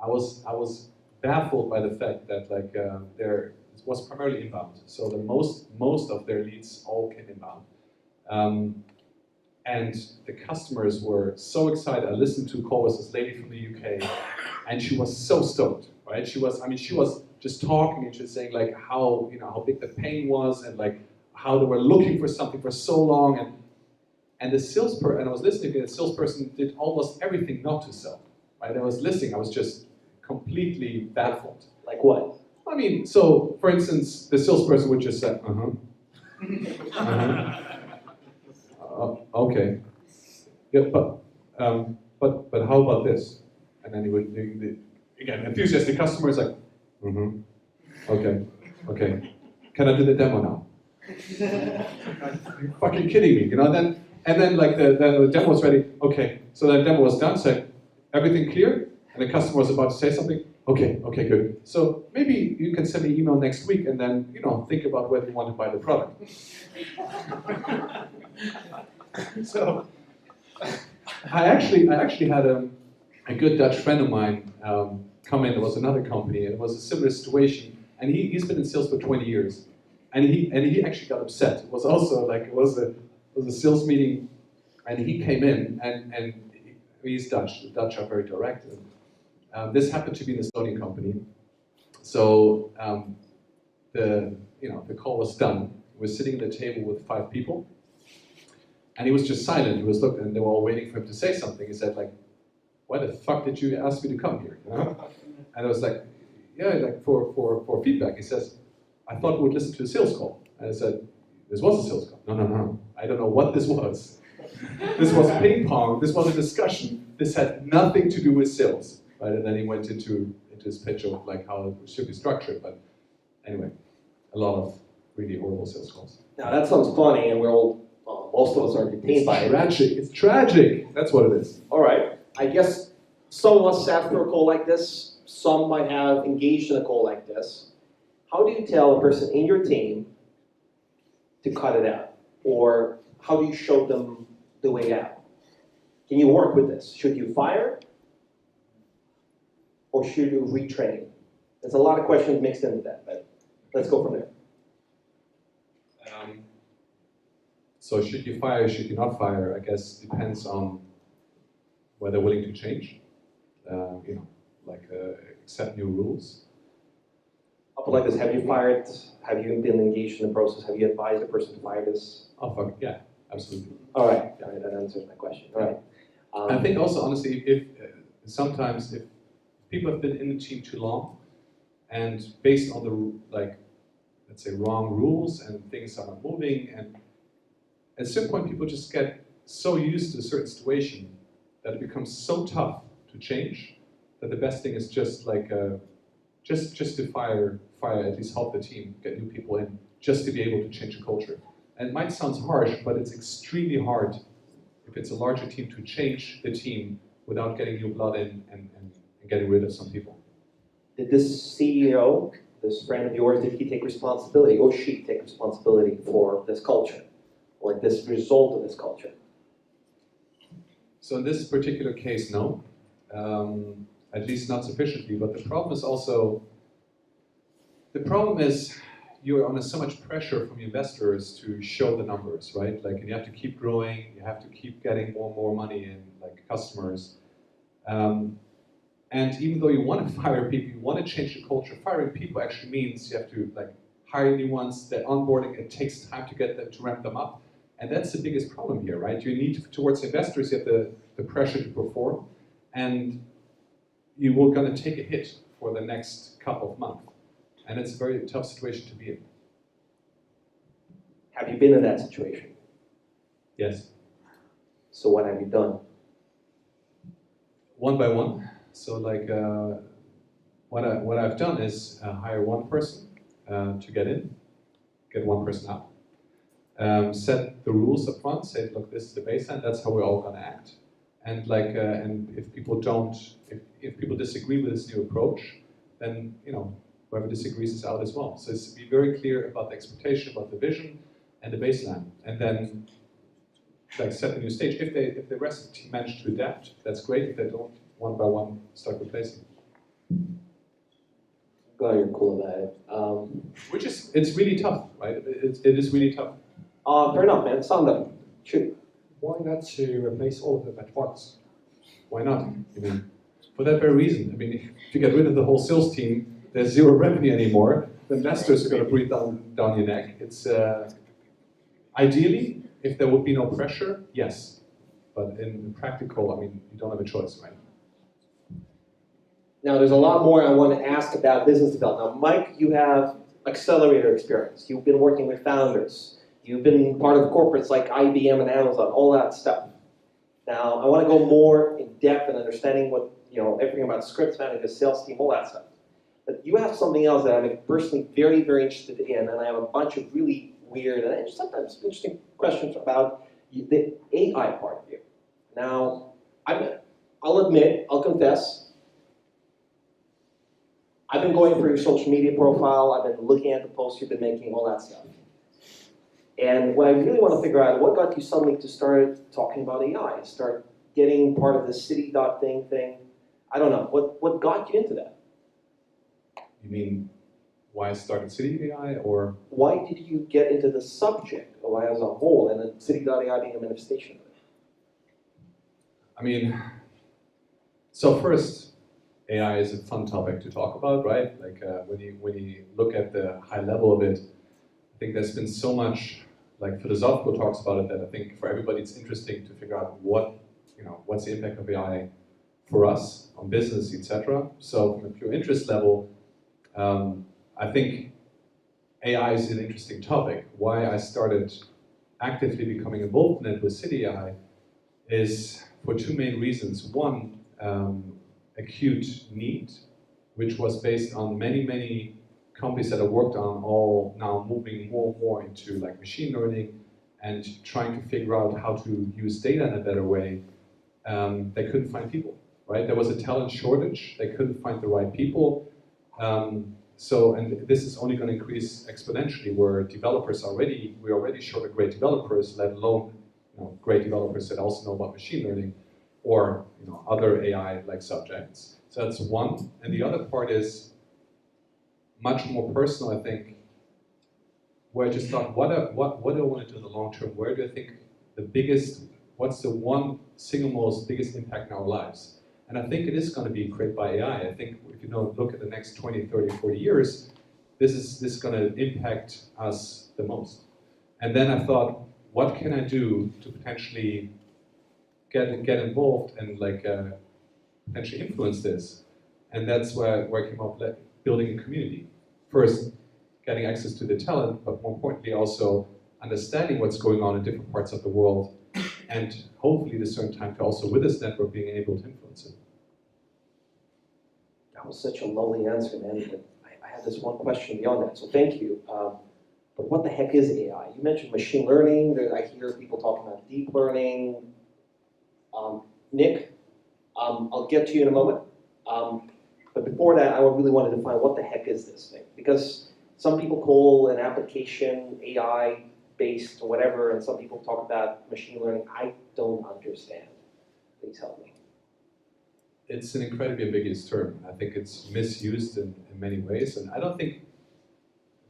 Speaker 3: I was baffled by the fact that like it was primarily inbound, so the most of their leads all came inbound. And the customers were so excited. I listened to a call with this lady from the UK, and she was so stoked, right? She was just talking and just saying like how big the pain was, and like how they were looking for something for so long, and the salesperson, and I was listening, and the salesperson did almost everything not to sell, right? I was listening, I was just completely baffled.
Speaker 2: Like what?
Speaker 3: I mean, so for instance, the salesperson would just say, okay. Yeah, but how about this? And then he would, again, enthusiastic customer is like, okay. Can I do the demo now? You're fucking kidding me, you know? And then like the demo was ready. Okay, so the demo was done. So everything clear? And the customer was about to say something. Okay, good. So maybe you can send me an email next week, and then think about whether you want to buy the product. So I actually had a good Dutch friend of mine come in. There was another company, and it was a similar situation. And he's been in sales for 20 years, and he actually got upset. It was also like it was a sales meeting, and he came in, and he's Dutch. The Dutch are very direct. And, this happened to be an Estonian company, so the call was done. We were sitting at the table with 5 people. And he was just silent. He was looking, and they were all waiting for him to say something. He said, like, "Why the fuck did you ask me to come here?" You know? And I was like, "Yeah, like for feedback." He says, "I thought we would listen to a sales call." And I said, This was a sales call. No. I don't know what this was. This was ping pong. This was a discussion. This had nothing to do with sales, right? And then he went into his pitch of like how it should be structured. But anyway, a lot of really horrible sales calls.
Speaker 2: Now that sounds funny, and we're all, most of us are detained by it.
Speaker 3: Tragic. It's tragic. That's what it is.
Speaker 2: All right. I guess some of us sat through a call like this. Some might have engaged in a call like this. How do you tell a person in your team to cut it out? Or how do you show them the way out? Can you work with this? Should you fire? Or should you retrain? There's a lot of questions mixed into that, but let's go from there.
Speaker 3: So should you fire, should you not fire, I guess depends on whether they're willing to change, accept new rules.
Speaker 2: I'll put it like this, have you fired, have you been engaged in the process, have you advised a person to fire this?
Speaker 3: Oh, fuck, yeah, absolutely.
Speaker 2: All right, that answers my question. All right.
Speaker 3: I think also, honestly, if sometimes if people have been in the team too long, and based on the let's say wrong rules and things are not moving, and at a certain point people just get so used to a certain situation that it becomes so tough to change that the best thing is just just to fire, at least help the team, get new people in, just to be able to change the culture. And it might sound harsh, but it's extremely hard if it's a larger team to change the team without getting new blood in and getting rid of some people.
Speaker 2: Did this CEO, this friend of yours, did he take responsibility, or she take responsibility for this culture, like this result of this culture?
Speaker 3: So in this particular case, no. At least not sufficiently, but the problem is you're under so much pressure from investors to show the numbers, right? Like, and you have to keep growing, you have to keep getting more and more money in, like customers. And even though you want to fire people, you want to change the culture, firing people actually means you have to hire new ones, they're onboarding, it takes time to get them, to ramp them up. And that's the biggest problem here, right? You need, towards investors, you have the pressure to perform, and you were going to take a hit for the next couple of months. And it's a very tough situation to be in.
Speaker 2: Have you been in that situation?
Speaker 3: Yes.
Speaker 2: So what have you done?
Speaker 3: One by one. So what I've done is hire one person to get one person out. Set the rules up front, say, look, this is the baseline, that's how we're all going to act. And and if people if people disagree with this new approach, then whoever disagrees is out as well. So it's to be very clear about the expectation, about the vision, and the baseline, and then set the new stage. If the rest of the team manage to adapt, that's great. If they don't, one by one, start replacing.
Speaker 2: God, you're cool about it.
Speaker 3: It's really tough, right? It is really tough.
Speaker 2: Fair enough, man. Sound them. Shoot.
Speaker 7: Why not to replace all of them at once?
Speaker 3: Why not? I mean, for that very reason. I mean, if you get rid of the whole sales team, there's zero revenue anymore. The investors are going to breathe down your neck. It's ideally, if there would be no pressure, yes. But in practical, I mean, you don't have a choice, right?
Speaker 2: Now, there's a lot more I want to ask about business development. Now, Mike, you have accelerator experience. You've been working with founders. You've been part of corporates like IBM and Amazon, all that stuff. Now, I want to go more in depth in understanding what, everything about scripts, managing the sales team, all that stuff. But you have something else that I'm personally very, very interested in, and I have a bunch of really weird and sometimes interesting questions about the AI part of you. Now, I'll admit, I'll confess, I've been going through your social media profile, I've been looking at the posts you've been making, all that stuff. And what I really want to figure out, what got you suddenly to start talking about AI, start getting part of the city.thing? I don't know, what got you into that?
Speaker 3: You mean why I started City AI, or?
Speaker 2: Why did you get into the subject of AI as a whole, and then City.ai being a manifestation of it?
Speaker 3: I mean, so first, AI is a fun topic to talk about, right? When you look at the high level of it, I think there's been so much philosophical talks about it that I think for everybody it's interesting to figure out what's the impact of AI for us on business, etc. So from a pure interest level, I think AI is an interesting topic. Why I started actively becoming involved in it with CityAI is for two main reasons. One, acute need, which was based on many companies that I worked on, all now moving more and more into like machine learning and trying to figure out how to use data in a better way. They couldn't find people, right? There was a talent shortage. They couldn't find the right people. And this is only going to increase exponentially. Where we're already short of great developers, let alone great developers that also know about machine learning or other AI-like subjects. So that's one. And the other part is much more personal, I think, where I just thought, what do I want to do in the long term? Where do I think what's the one single most biggest impact in our lives? And I think it is going to be created by AI. I think if you look at the next 20, 30, 40 years, this is going to impact us the most. And then I thought, what can I do to potentially get involved and potentially influence this? And that's where I came up building a community. First, getting access to the talent, but more importantly also understanding what's going on in different parts of the world, and hopefully at a certain time to also with this network being able to influence it.
Speaker 2: That was such a lovely answer, man. But I had this one question beyond that, so thank you. But what the heck is AI? You mentioned machine learning. I hear people talking about deep learning. Nick, I'll get to you in a moment. But before that, I really want to define what the heck is this thing? Because some people call an application AI-based or whatever, and some people talk about machine learning. I don't understand. Please help me.
Speaker 3: It's an incredibly ambiguous term. I think it's misused in many ways, and I don't think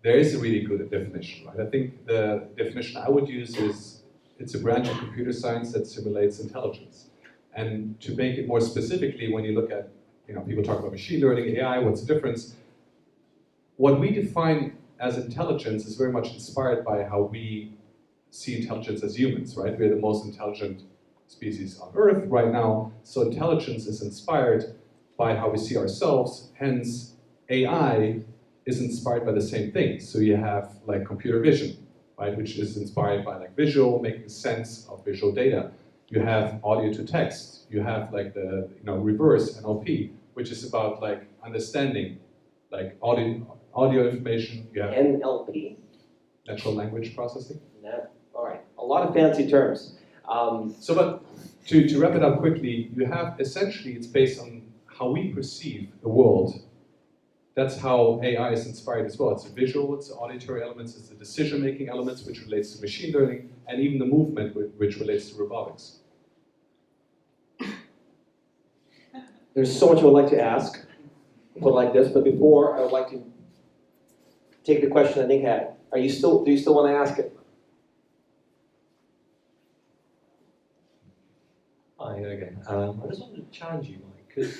Speaker 3: there is a really good definition, right? I think the definition I would use is it's a branch of computer science that simulates intelligence. And to make it more specifically, when you look at, people talk about machine learning, AI, what's the difference? What we define as intelligence is very much inspired by how we see intelligence as humans, right? We're the most intelligent species on Earth right now, so intelligence is inspired by how we see ourselves, hence AI is inspired by the same things. So you have like computer vision, right, which is inspired by like visual, making sense of visual data. You have audio to text. You have like the reverse NLP, which is about like understanding like audio information. You have
Speaker 2: NLP?
Speaker 3: natural language processing.
Speaker 2: No. All right. A lot of fancy terms.
Speaker 3: But to wrap it up quickly, you have essentially it's based on how we perceive the world. That's how AI is inspired as well. It's a visual, it's the auditory elements, it's the decision-making elements, which relates to machine learning, and even the movement, which relates to robotics.
Speaker 2: There's so much I would like to ask, put it like this, but before, I would like to take the question that Nick had. Do you still want to ask it?
Speaker 6: Hi again. I just wanted to challenge you, Mike, because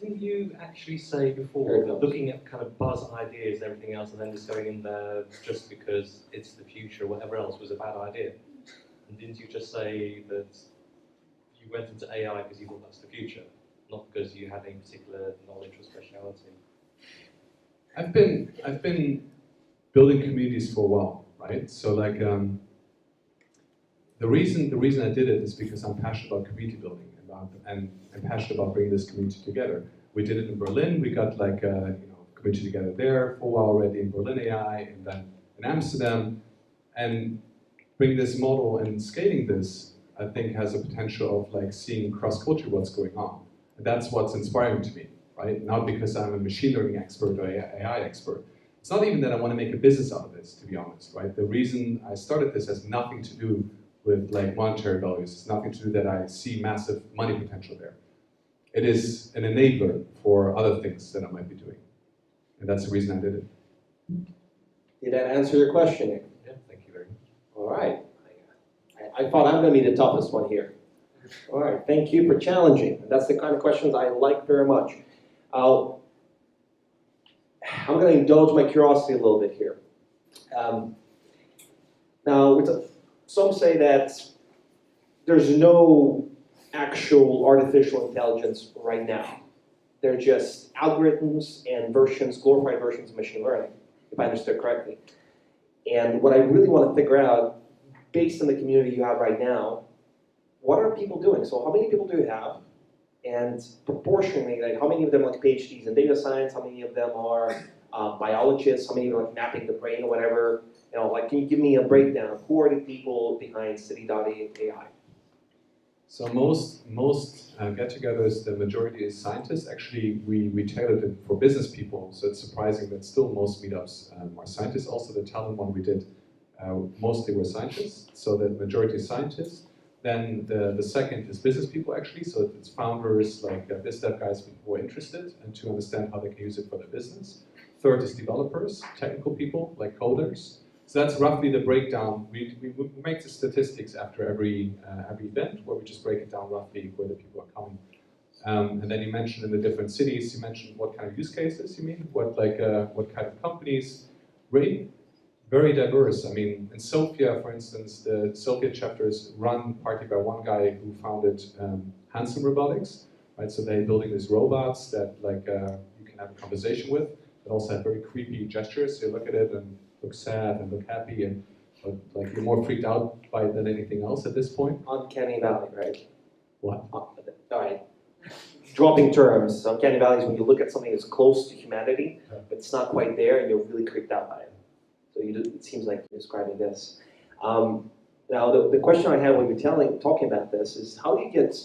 Speaker 6: didn't you actually say before that looking at kind of buzz ideas and everything else and then just going in there just because it's the future, whatever else, was a bad idea? And didn't you just say that you went into AI because you thought that's the future, not because you had any particular knowledge or speciality?
Speaker 3: I've been building communities for a while, right? So like the reason I did it is because I'm passionate about community building and I'm passionate about bringing this community together. We did it in Berlin. We got like community together there for a while already in Berlin AI, and then in Amsterdam, and bringing this model and scaling this, I think has a potential of like seeing cross-culture what's going on. And that's what's inspiring to me, right? Not because I'm a machine learning expert or AI expert. It's not even that I want to make a business out of this, to be honest, right? The reason I started this has nothing to do with like monetary values. It's nothing to do that I see massive money potential there. It is an enabler for other things that I might be doing. And that's the reason I did it.
Speaker 2: Did that answer your question, Nick?
Speaker 6: Yeah, thank you very much.
Speaker 2: All right. I thought I'm going to be the toughest one here. All right, thank you for challenging. That's the kind of questions I like very much. I'm going to indulge my curiosity a little bit here. Now, some say that there's no actual artificial intelligence right now. They're just algorithms and glorified versions of machine learning. if I understood correctly. And what I really want to figure out, based on the community you have right now, what are people doing? So how many people do you have? And proportionally, like how many of them are like PhDs in data science? How many of them are biologists? How many of them are like mapping the brain or whatever? You know, like, can you give me a breakdown of who are the people behind City.ai?
Speaker 3: So most get-togethers, the majority is scientists. Actually, we tailored it for business people, so it's surprising that still most meetups are scientists. Also, the Tallinn one we did, mostly were scientists, so the majority is scientists. Then the second is business people, actually, so it's founders, like biz dev guys who are interested and to understand how they can use it for their business. Third is developers, technical people, like coders. So that's roughly the breakdown. We make the statistics after every event, where we just break it down roughly where the people are coming. And then you mentioned in the different cities, you mentioned what kind of use cases you mean, what kind of companies, really very diverse. I mean, in Sofia, for instance, the Sofia chapter is run partly by one guy who founded Handsome Robotics, right? So they're building these robots that you can have a conversation with, but also have very creepy gestures. So you look at it and look sad and look happy, and like you're more freaked out by it than anything else at this point.
Speaker 2: Uncanny Valley, right?
Speaker 3: What?
Speaker 2: All right. Dropping terms. Uncanny Valley is when you look at something that's close to humanity, but it's not quite there, and you're really creeped out by it. So it seems like you're describing this. Now, the question I had when you were talking about this is, how do you get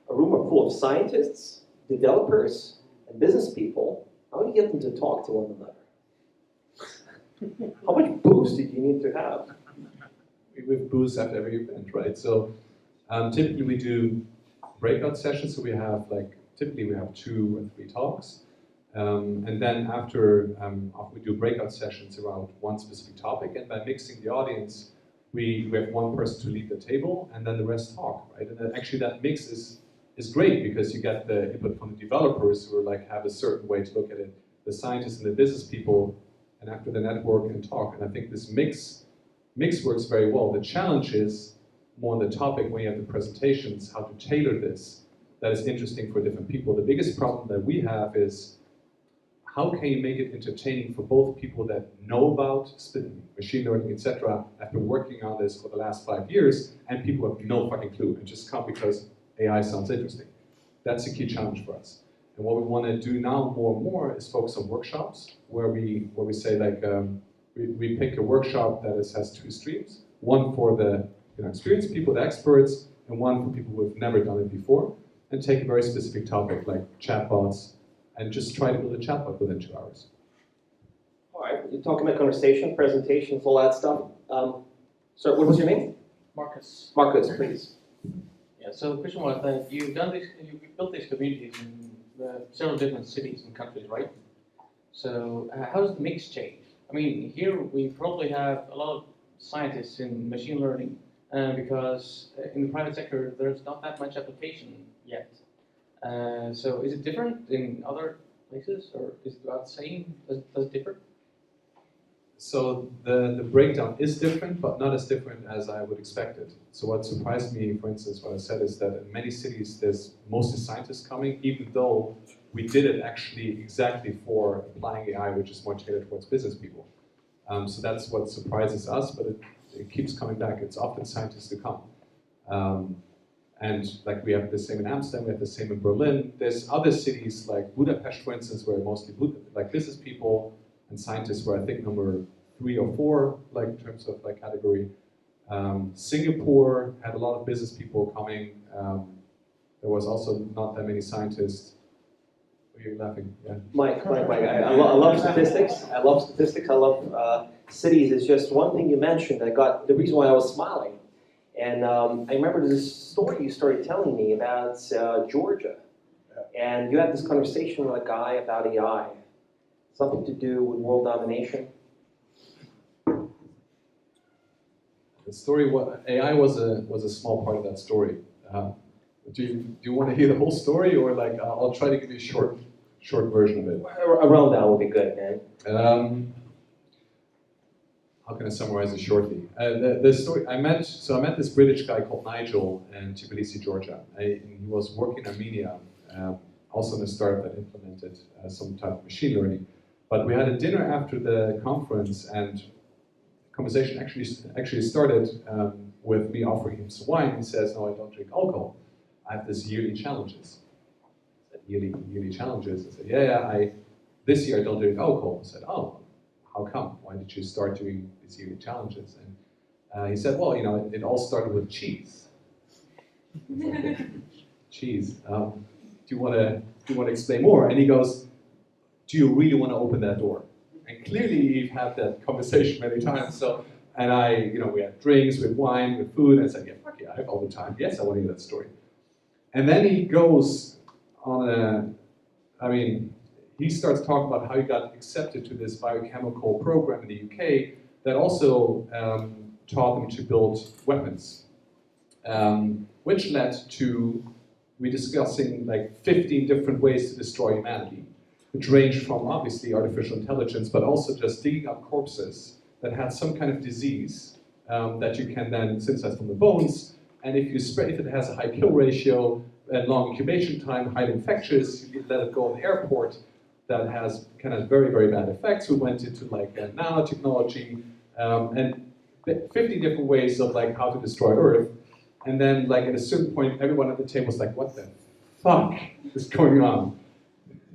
Speaker 2: a room full of scientists, developers, and business people? How do you get them to talk to one another? How much booze did you need to have?
Speaker 3: We have booze after every event, right? So typically we do breakout sessions. So typically we have 2 or 3 talks. And then after we do breakout sessions around one specific topic, and by mixing the audience, we have one person to lead the table, and then the rest talk, right? And then actually that mix is great because you get the input from the developers who are have a certain way to look at it, the scientists and the business people, and after the network and talk. And I think this mix works very well. The challenge is more on the topic when you have the presentations, how to tailor this that is interesting for different people. The biggest problem that we have is, how can you make it entertaining for both people that know about machine learning, etc., have been working on this for the last 5 years, and people have no fucking clue and just come because AI sounds interesting. That's a key challenge for us. And what we want to do now more and more is focus on workshops, where we say we pick a workshop that has 2 streams, one for the experienced people, the experts, and one for people who have never done it before, and take a very specific topic like chatbots, and just try to build a chatbot within 2 hours.
Speaker 2: All right, you're talking about conversation, presentations, all that stuff. Sir, what was your name?
Speaker 4: Marcus.
Speaker 2: Marcus, please.
Speaker 4: Yeah, so the question was that you've built these communities in several different cities and countries, right? So how does the mix change? I mean, here we probably have a lot of scientists in machine learning because in the private sector there's not that much application yet. So is it different in other places, or is it about the same? Does it differ?
Speaker 3: So the breakdown is different, but not as different as I would expect it. So what surprised me, for instance, what I said is that in many cities there's mostly scientists coming, even though we did it actually exactly for applying AI, which is more tailored towards business people. So that's what surprises us, but it keeps coming back. It's often scientists who come. And we have the same in Amsterdam, we have the same in Berlin. There's other cities like Budapest, for instance, where mostly business people and scientists were, I think, number 3 or 4, in terms of category. Singapore had a lot of business people coming. There was also not that many scientists. What are you laughing? Yeah.
Speaker 2: Mike, I love statistics. I love statistics. I love cities. It's just one thing you mentioned that got the reason why I was smiling. And I remember this story you started telling me about Georgia. And you had this conversation with a guy about AI. Something to do with world domination?
Speaker 3: The story, AI was a small part of that story. Do you want to hear the whole story, or I'll try to give you a short version of it?
Speaker 2: A rundown would be good, man.
Speaker 3: How can I summarize it shortly? The story I met this British guy called Nigel in Tbilisi, Georgia. He was working in Armenia, also in a startup that implemented some type of machine learning. But we had a dinner after the conference, and the conversation actually started with me offering him some wine. He says, "No, I don't drink alcohol. I have this yearly challenges." I said, yearly challenges? I said, yeah, this year I don't drink alcohol. I said, "Oh, how come? Why did you start doing these yearly challenges?" And he said, "Well, it all started with cheese." Okay. Cheese. Do you want to explain more? And he goes, "Do you really want to open that door?" And clearly we've had that conversation many times. So, and we had drinks, with wine, with food. And I said, "Yeah, fuck yeah, I have all the time. Yes, I want to hear that story." And then he goes on he starts talking about how he got accepted to this biochemical program in the UK that also taught him to build weapons, which led to we discussing like 15 different ways to destroy humanity, which ranged from obviously artificial intelligence, but also just digging up corpses that had some kind of disease that you can then synthesize from the bones, and if it has a high kill ratio and long incubation time, highly infectious, you let it go in the airport, that has kind of very, very bad effects. We went into like nanotechnology and 50 different ways of like how to destroy Earth. And then like at a certain point, everyone at the table was like, "What the fuck is going on?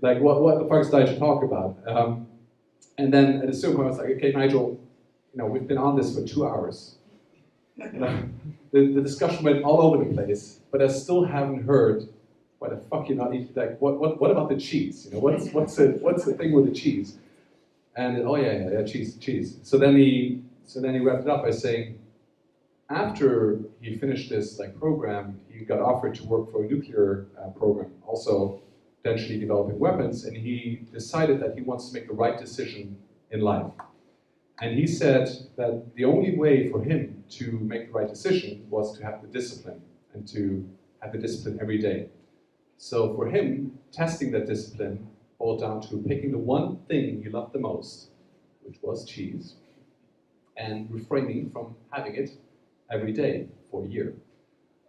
Speaker 3: Like what the fuck is Nigel talk about?" And then at a certain point, I was like, "Okay, Nigel, we've been on this for 2 hours. The discussion went all over the place, but I still haven't heard why the fuck you're not eating. Like, what about the cheese? What's the thing with the cheese?" And oh yeah, cheese. So then he wrapped it up by saying, after he finished this like program, he got offered to work for a nuclear program, also potentially developing weapons, and he decided that he wants to make the right decision in life. And he said that the only way for him to make the right decision was to have the discipline, and to have the discipline every day. So for him, testing that discipline boiled down to picking the one thing he loved the most, which was cheese, and refraining from having it every day for a year.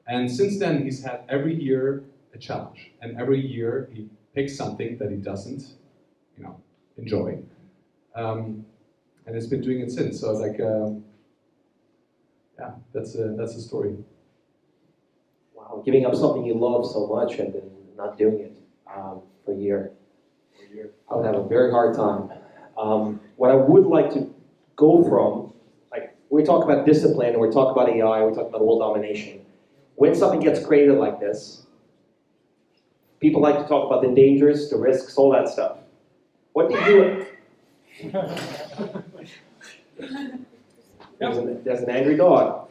Speaker 3: And since then, he's had every year a challenge, and every year he picks something that he doesn't, enjoy. And has been doing it since. So like, that's a story.
Speaker 2: Wow, giving up something you love so much and then not doing it for a year. I would have a very hard time. What I would like to go from, like, we talk about discipline, and we talk about AI, we talk about world domination. When something gets created like this, people like to talk about the dangers, the risks, all that stuff. What do you There's an angry dog.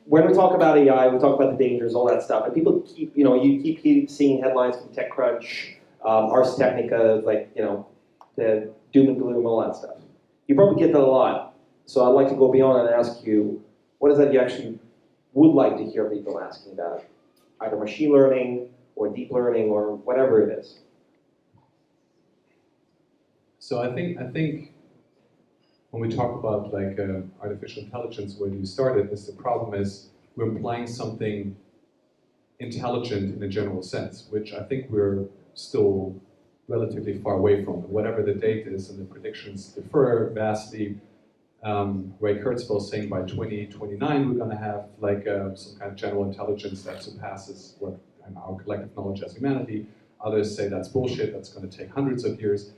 Speaker 2: When we talk about AI, we talk about the dangers, all that stuff, and people keep, you keep seeing headlines from TechCrunch, Ars Technica, like, the doom and gloom, all that stuff. You probably get that a lot. So I'd like to go beyond and ask you, what is that you actually would like to hear people asking about? Either machine learning, or deep learning, or whatever it is.
Speaker 3: So I think when we talk about like artificial intelligence, where you started, is the problem is we're implying something intelligent in a general sense, which I think we're still relatively far away from. Whatever the date is, and the predictions differ vastly. Ray Kurzweil saying by 2029 we're going to have like some kind of general intelligence that surpasses what our collective knowledge as humanity. Others say that's bullshit, that's going to take hundreds of years.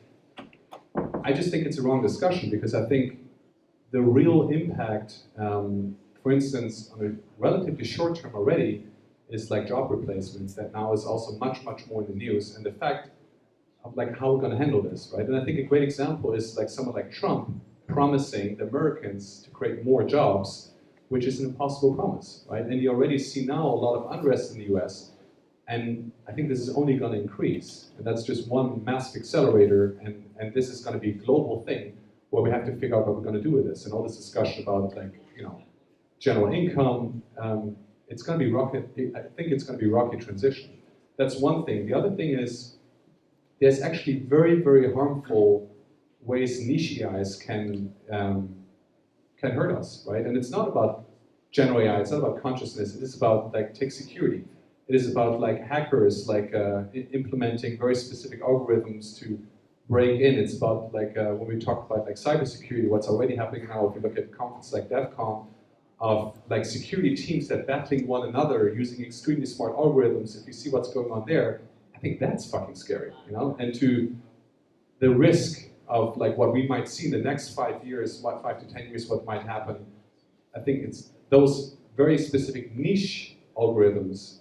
Speaker 3: I just think it's a wrong discussion, because I think the real impact, for instance, on a relatively short term already, is like job replacements that now is also much, much more in the news, and the fact of like how we're going to handle this, right? And I think a great example is like someone like Trump promising the Americans to create more jobs, which is an impossible promise, right? And you already see now a lot of unrest in the US, and I think this is only going to increase. And that's just one massive accelerator, and this is going to be a global thing where we have to figure out what we're going to do with this. And all this discussion about like, general income, it's going to be I think it's going to be rocky transition. That's one thing. The other thing is there's actually very, very harmful ways niche AIs can hurt us, right? And it's not about general AI, it's not about consciousness, it is about like tech security. It is about like hackers, like implementing very specific algorithms to break in. It's about like when we talk about like cybersecurity, what's already happening now. If you look at conferences like DevCon, of like security teams that battling one another using extremely smart algorithms. If you see what's going on there, I think that's fucking scary, you know. And to the risk of like what we might see in the next 5 years, 5 to 10 years, what might happen. I think it's those very specific niche algorithms.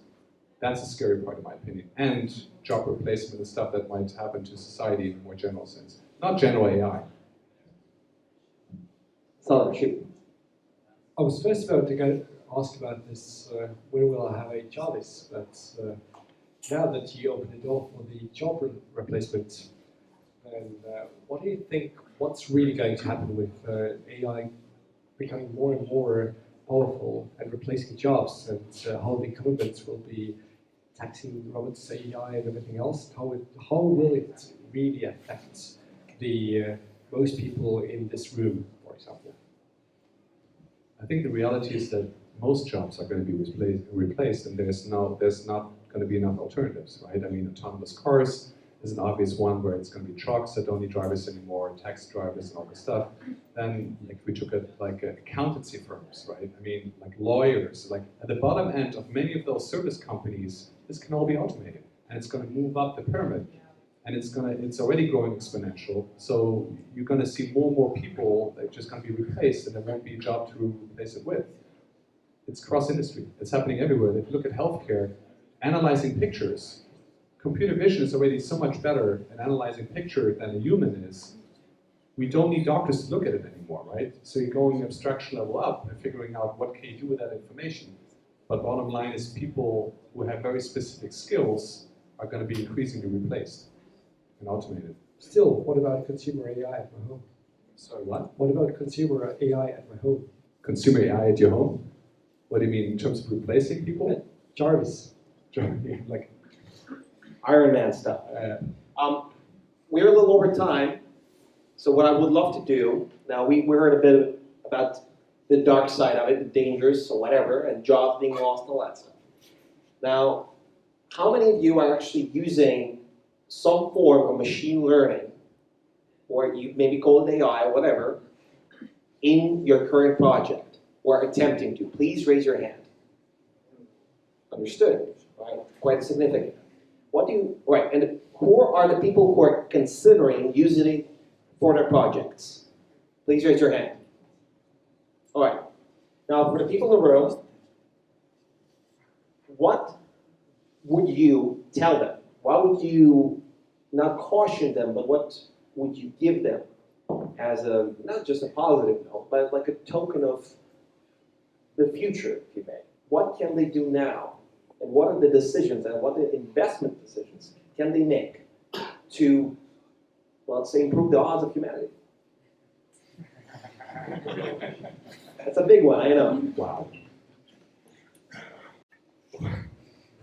Speaker 3: That's a scary part, in my opinion, and job replacement and stuff that might happen to society in a more general sense, not general AI.
Speaker 2: So, shoot.
Speaker 7: I was first about to ask about this, when will I have a Jarvis, but now that you open the door for the job replacement, and what do you think, what's really going to happen with AI becoming more and more powerful and replacing jobs, and how the government will be taxing robots, AI, and everything else? How will it really affect the most people in this room, for example?
Speaker 3: I think the reality is that most jobs are going to be replaced, and there's not going to be enough alternatives, right? I mean, autonomous cars is an obvious one where it's going to be trucks that don't need drivers anymore, taxi drivers and all this stuff. Then, like, we took it like accountancy firms, right? I mean, like lawyers, like at the bottom end of many of those service companies, this can all be automated, and it's going to move up the pyramid, and it's already growing exponential. So you're going to see more and more people that are just going to be replaced, and there won't be a job to replace it with. It's cross-industry. It's happening everywhere. If you look at healthcare, analyzing pictures, computer vision is already so much better at analyzing picture than a human is. We don't need doctors to look at it anymore, right? So you're going abstraction level up and figuring out what can you do with that information. But bottom line is people who have very specific skills are going to be increasingly replaced and automated.
Speaker 7: Still, what about consumer AI at my home?
Speaker 3: Sorry, what?
Speaker 7: What about consumer AI at my home?
Speaker 3: Consumer AI at your home? What do you mean in terms of replacing people?
Speaker 7: Jarvis.
Speaker 3: Like
Speaker 2: Iron Man stuff. We're a little over time, so what I would love to do, now we heard a bit about the dark side of it, the dangers, or whatever, and jobs being lost, all that stuff. Now, how many of you are actually using some form of machine learning, or you maybe call it AI, or whatever, in your current project, or attempting to? Please raise your hand. Understood, right? Quite significant. Right, and who are the people who are considering using it for their projects? Please raise your hand. All right. Now, for the people in the room, what would you tell them? Why would you not caution them, but what would you give them as a, not just a positive note, but like a token of the future, if you may? What can they do now? And what are the decisions and what are the investment decisions can they make to, well, let's say, improve the odds of humanity? That's a big one, I know.
Speaker 3: wow.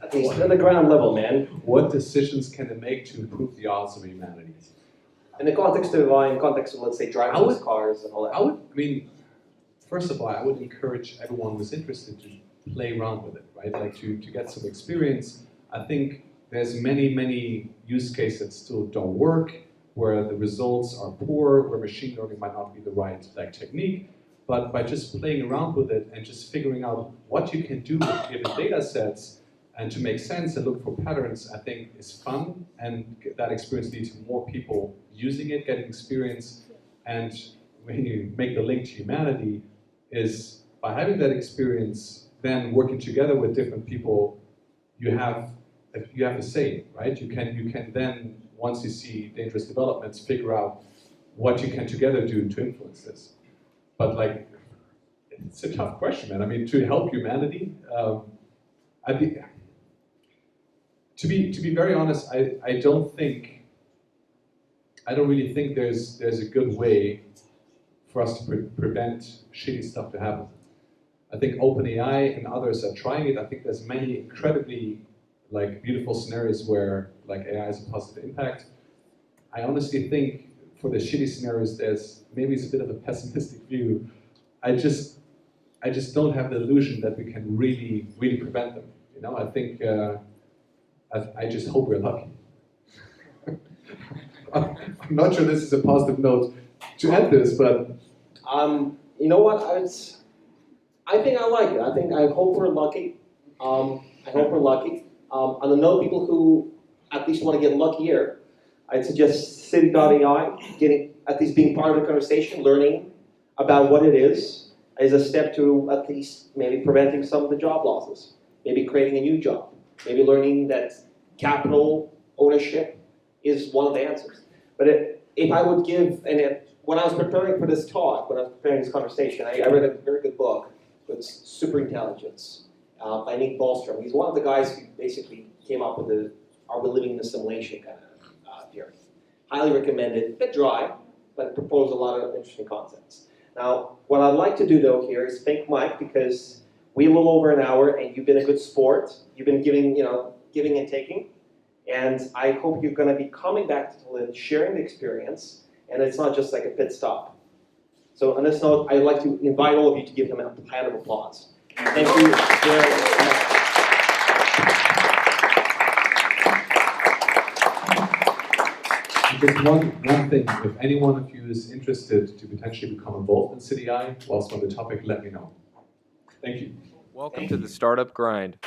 Speaker 2: At least at the ground level, man.
Speaker 3: What decisions can they make to improve the odds of humanity?
Speaker 2: In the context of, let's say, driverless cars and all that.
Speaker 3: I mean, first of all, I would encourage everyone who's interested to play around with it, right? Like to get some experience. I think there's many use cases that still don't work, where the results are poor, where machine learning might not be the right technique. But by just playing around with it and just figuring out what you can do with given data sets and to make sense and look for patterns, I think is fun, and that experience leads to more people using it, getting experience. And when you make the link to humanity, is by having that experience, then working together with different people, you have a say, right? You can then, once you see dangerous developments, figure out what you can together do to influence this. But like, it's a tough question, man. I mean, to help humanity, to be very honest, I don't really think there's a good way for us to prevent shitty stuff to happen. I think OpenAI and others are trying it. I think there's many incredibly like beautiful scenarios where like AI has a positive impact. I honestly think for the shitty scenarios, maybe it's a bit of a pessimistic view. I just don't have the illusion that we can really prevent them. You know, I think I just hope we're lucky. I'm not sure this is a positive note to end this, but
Speaker 2: You know what? I think I like it. I hope we're lucky. I hope we're lucky. On the note, people who at least want to get luckier, I'd suggest City.ai, getting at least being part of the conversation, learning about what it is a step to at least maybe preventing some of the job losses, maybe creating a new job, maybe learning that capital ownership is one of the answers. But if I would give, when I was preparing for this talk, when I was preparing this conversation, I read a very good book, it's Super Intelligence, by Nick Bostrom. He's one of the guys who basically came up with the "Are we living in a simulation" kind of theory. Highly recommended. A bit dry, but it proposed a lot of interesting concepts. Now, what I'd like to do though here is thank Mike, because we a little over an hour, and you've been a good sport. You've been giving and taking, and I hope you're going to be coming back to Tallinn, sharing the experience, and it's not just like a pit stop. So on this note, I'd like to invite all of you to give him a hand of applause. Thank you very much.
Speaker 3: just one thing, if any one of you is interested to potentially become involved in City.ai whilst on the topic, let me know. Thank you.
Speaker 1: Welcome to the Startup Grind.